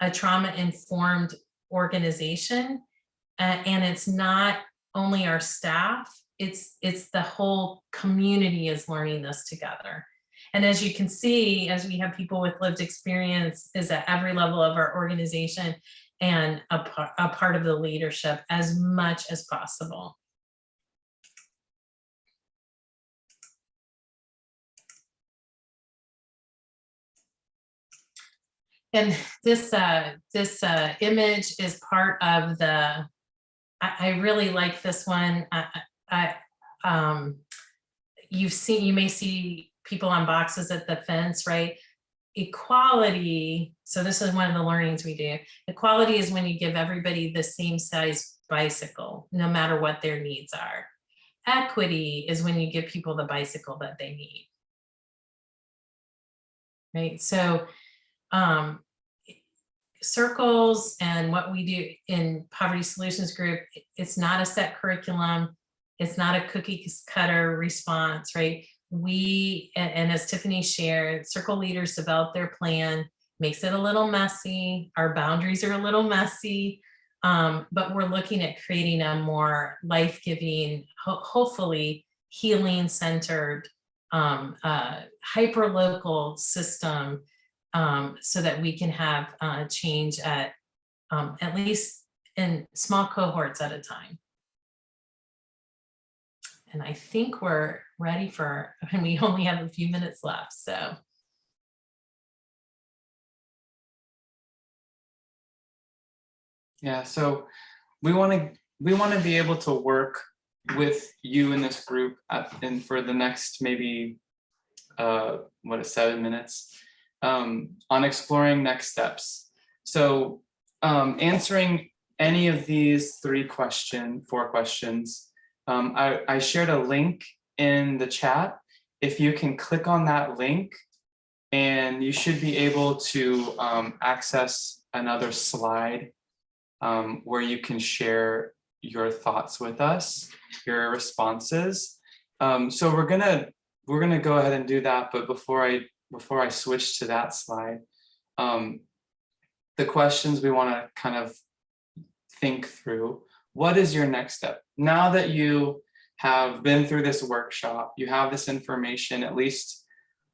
a trauma-informed organization. And it's not only our staff, it's the whole community is learning this together. And as you can see, as we have people with lived experience is at every level of our organization and a part of the leadership as much as possible. And this image is part of the, I really like this one. You may see people on boxes at the fence, right? Equality, so this is one of the learnings we do. Equality is when you give everybody the same size bicycle, no matter what their needs are. Equity is when you give people the bicycle that they need. Right, so circles and what we do in Poverty Solutions Group, it's not a set curriculum. It's not a cookie cutter response, right? And as Tiffany shared, circle leaders develop their plan, makes it a little messy. Our boundaries are a little messy, but we're looking at creating a more life-giving, hopefully healing-centered, hyper-local system so that we can have change at least in small cohorts at a time. And I think we're ready for, and we only have a few minutes left, so. Yeah, so we want to be able to work with you in this group and for the next maybe 7 minutes on exploring next steps. So answering any of these four questions, I shared a link in the chat. If you can click on that link, and you should be able to access another slide where you can share your thoughts with us, your responses. So we're gonna go ahead and do that. But before I switch to that slide, the questions we want to kind of think through. What is your next step? Now that you have been through this workshop, you have this information, at least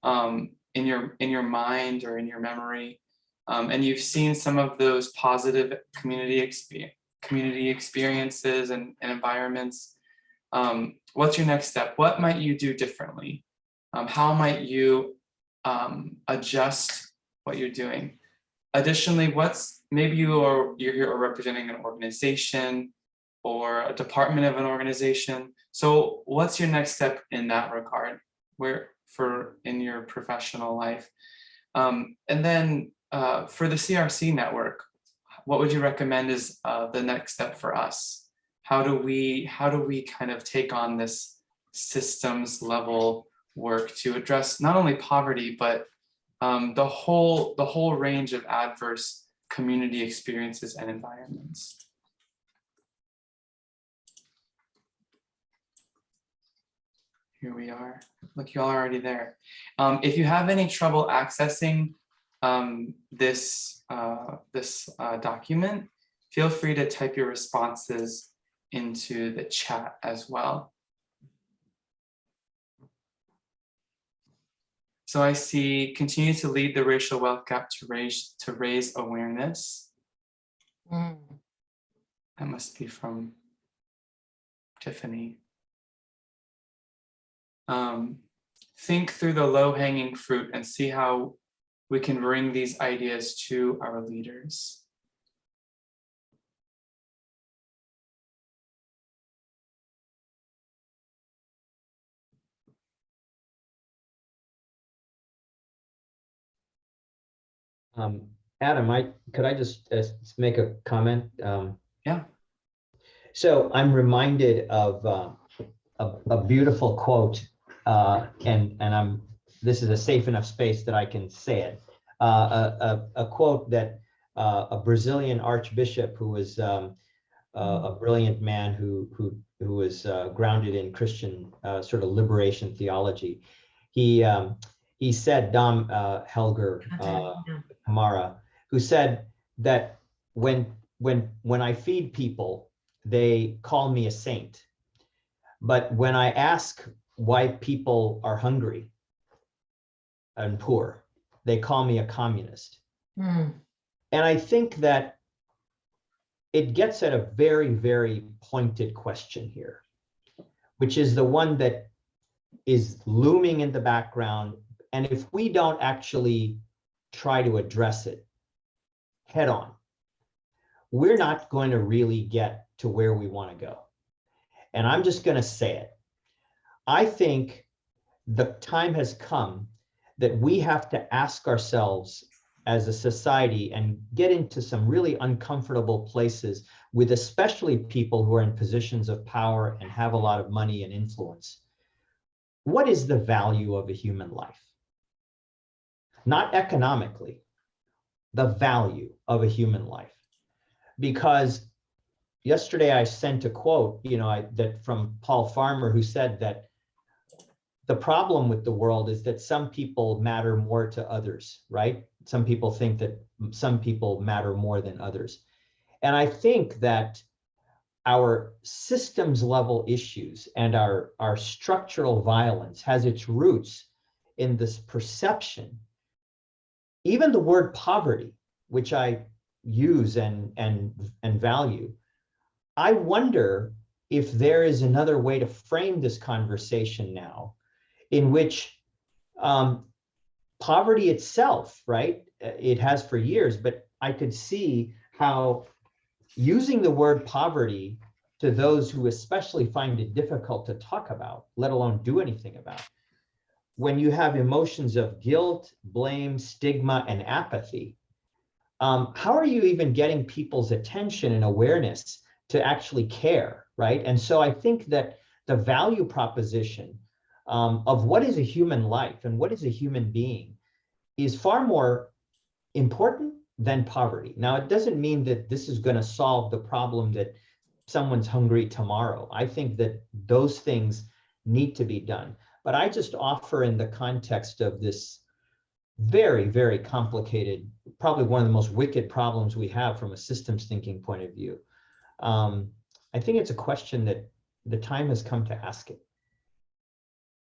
in your mind or in your memory, and you've seen some of those positive community experiences and environments. What's your next step? What might you do differently? How might you adjust what you're doing? Additionally, maybe you're here representing an organization or a department of an organization. So what's your next step in that regard, in your professional life? And then for the CRC network, what would you recommend is the next step for us? How do we kind of take on this systems level work to address not only poverty, but the whole range of adverse community experiences and environments? Here we are. Look, y'all are already there. If you have any trouble accessing this document, feel free to type your responses into the chat as well. So I see continue to lead the racial wealth gap to raise awareness. Mm. That must be from Tiffany. Think through the low-hanging fruit and see how we can bring these ideas to our leaders. Adam, could I just make a comment? Yeah. So I'm reminded of a beautiful quote, and this is a safe enough space that I can say it. A quote that a Brazilian archbishop who was a brilliant man who was grounded in Christian sort of liberation theology. He said, Dom Helger Camara, who said that when I feed people, they call me a saint. But when I ask why people are hungry and poor, they call me a communist. Mm. And I think that it gets at a very, very pointed question here, which is the one that is looming in the background. And if we don't actually try to address it head on, we're not going to really get to where we want to go. And I'm just going to say it. I think the time has come that we have to ask ourselves as a society and get into some really uncomfortable places with especially people who are in positions of power and have a lot of money and influence. What is the value of a human life? Not economically, the value of a human life. Because yesterday I sent a quote, that from Paul Farmer, who said that the problem with the world is that some people matter more to others, right? Some people think that some people matter more than others. And I think that our systems level issues and our structural violence has its roots in this perception. Even the word poverty, which I use and value, I wonder if there is another way to frame this conversation now in which poverty itself, right? It has for years, but I could see how using the word poverty to those who especially find it difficult to talk about, let alone do anything about, when you have emotions of guilt, blame, stigma, and apathy, how are you even getting people's attention and awareness to actually care, right? And so I think that the value proposition of what is a human life and what is a human being is far more important than poverty. Now, it doesn't mean that this is going to solve the problem that someone's hungry tomorrow. I think that those things need to be done. But I just offer in the context of this very, very complicated, probably one of the most wicked problems we have from a systems thinking point of view. I think it's a question that the time has come to ask it.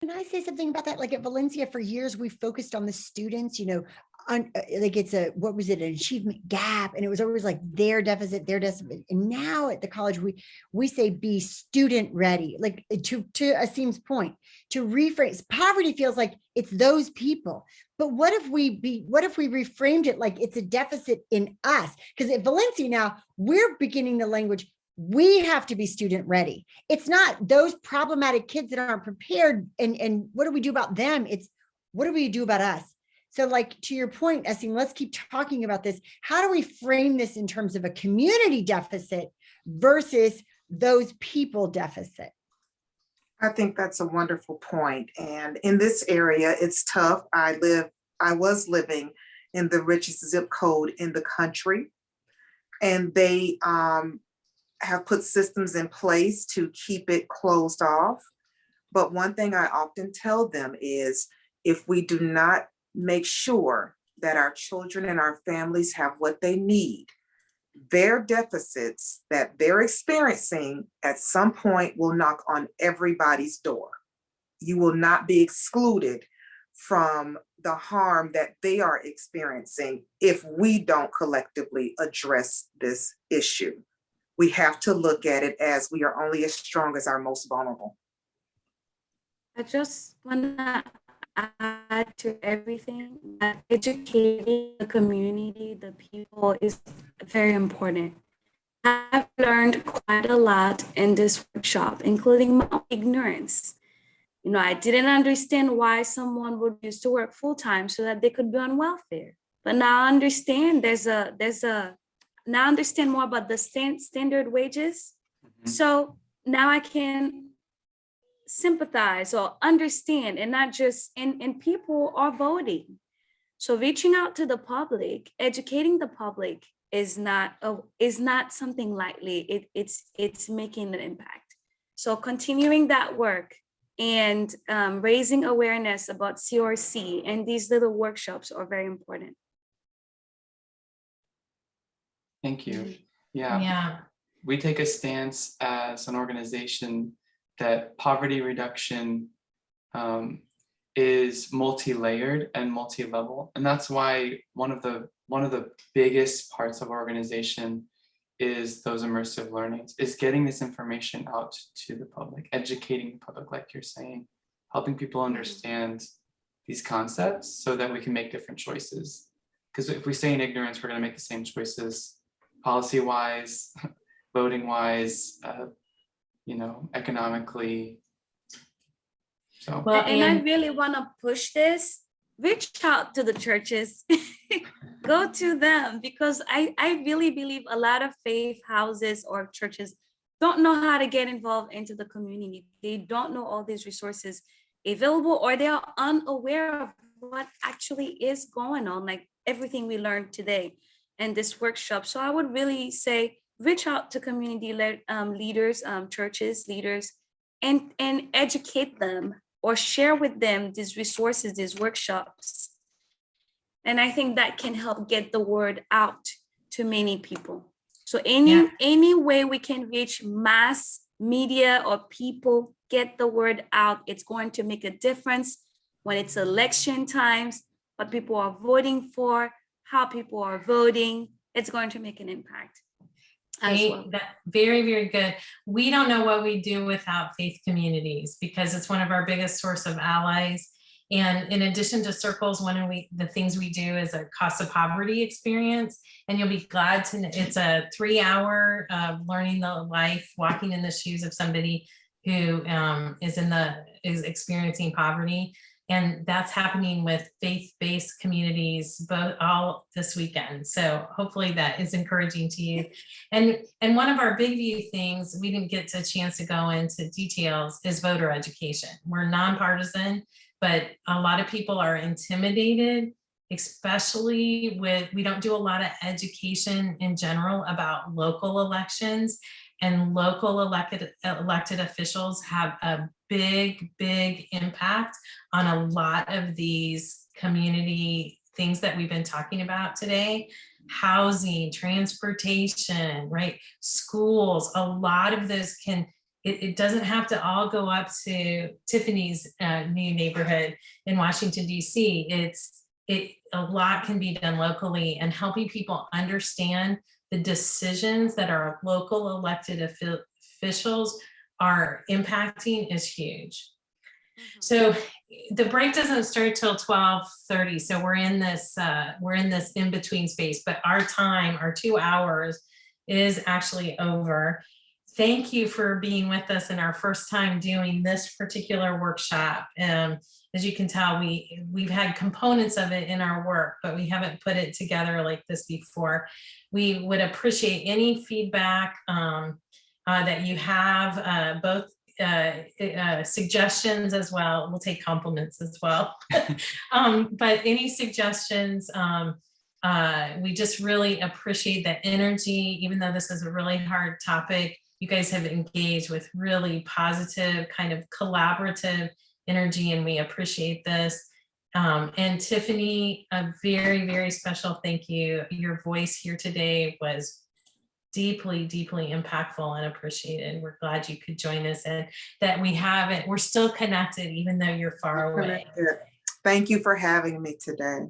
Can I say something about that? Like at Valencia, for years, we focused on the students, like it's what was it, an achievement gap? And it was always like their deficit. And now at the college, we say be student ready, like to Asim's point, to rephrase. Poverty feels like it's those people. But what if we reframed it like it's a deficit in us? Because at Valencia now, we're beginning the language, we have to be student ready. It's not those problematic kids that aren't prepared. And what do we do about them? It's what do we do about us? So like to your point, Asim, let's keep talking about this. How do we frame this in terms of a community deficit versus those people deficit? I think that's a wonderful point. And in this area, it's tough. I was living in the richest zip code in the country, and they have put systems in place to keep it closed off. But one thing I often tell them is if we do not make sure that our children and our families have what they need, their deficits that they're experiencing at some point will knock on everybody's door. You will not be excluded from the harm that they are experiencing if we don't collectively address this issue. We have to look at it as we are only as strong as our most vulnerable. I just want to add to everything that educating the community, the people, is very important. I've learned quite a lot in this workshop, including my ignorance. You know, I didn't understand why someone would used to work full-time so that they could be on welfare. But now I understand now I understand more about the standard wages. So now I can sympathize or understand, and not just, and people are voting. So reaching out to the public, educating the public is not something lightly. It's making an impact. So continuing that work and raising awareness about CRC and these little workshops are very important. Thank you. Yeah. Yeah. We take a stance as an organization that poverty reduction is multi-layered and multi-level. And that's why one of the biggest parts of our organization is those immersive learnings, is getting this information out to the public, educating the public, like you're saying, helping people understand these concepts so that we can make different choices. Because if we stay in ignorance, we're going to make the same choices policy-wise, voting-wise, economically. So, Well, And I really want to push this. Reach out to the churches. Go to them, because I really believe a lot of faith houses or churches don't know how to get involved into the community. They don't know all these resources available, or they are unaware of what actually is going on, like everything we learned today in this workshop. So I would really say, reach out to community leaders, churches, leaders, and educate them or share with them these resources, these workshops. And I think that can help get the word out to many people. So any way we can reach mass media or people, get the word out, it's going to make a difference when it's election times, what people are voting for, how people are voting. It's going to make an impact. Very, very good. We don't know what we do without faith communities, because it's one of our biggest source of allies. And in addition to circles, one of the things we do is a cost of poverty experience. And you'll be glad to know it's a 3-hour learning the life, walking in the shoes of somebody who is experiencing poverty. And that's happening with faith-based communities all this weekend. So hopefully that is encouraging to you. And one of our Big View things, we didn't get a chance to go into details, is voter education. We're nonpartisan, but a lot of people are intimidated, especially we don't do a lot of education in general about local elections. And local elected officials have a big impact on a lot of these community things that we've been talking about today. Housing, transportation, right? Schools, a lot of those it doesn't have to all go up to Tiffany's new neighborhood in Washington, D.C. A lot can be done locally, and helping people understand the decisions that our local elected officials are impacting is huge. So the break doesn't start till 12:30. So we're in this in-between space, but our 2 hours is actually over. Thank you for being with us in our first time doing this particular workshop. As you can tell, we've had components of it in our work, but we haven't put it together like this before. We would appreciate any feedback that you have, both suggestions as well. We'll take compliments as well. But any suggestions, we just really appreciate that energy, even though this is a really hard topic. You guys have engaged with really positive, kind of collaborative energy, and we appreciate this. And Tiffany, a very, very special thank you. Your voice here today was deeply, deeply impactful and appreciated. We're glad you could join us and that we have it. We're still connected, even though you're far away. Thank you for having me today.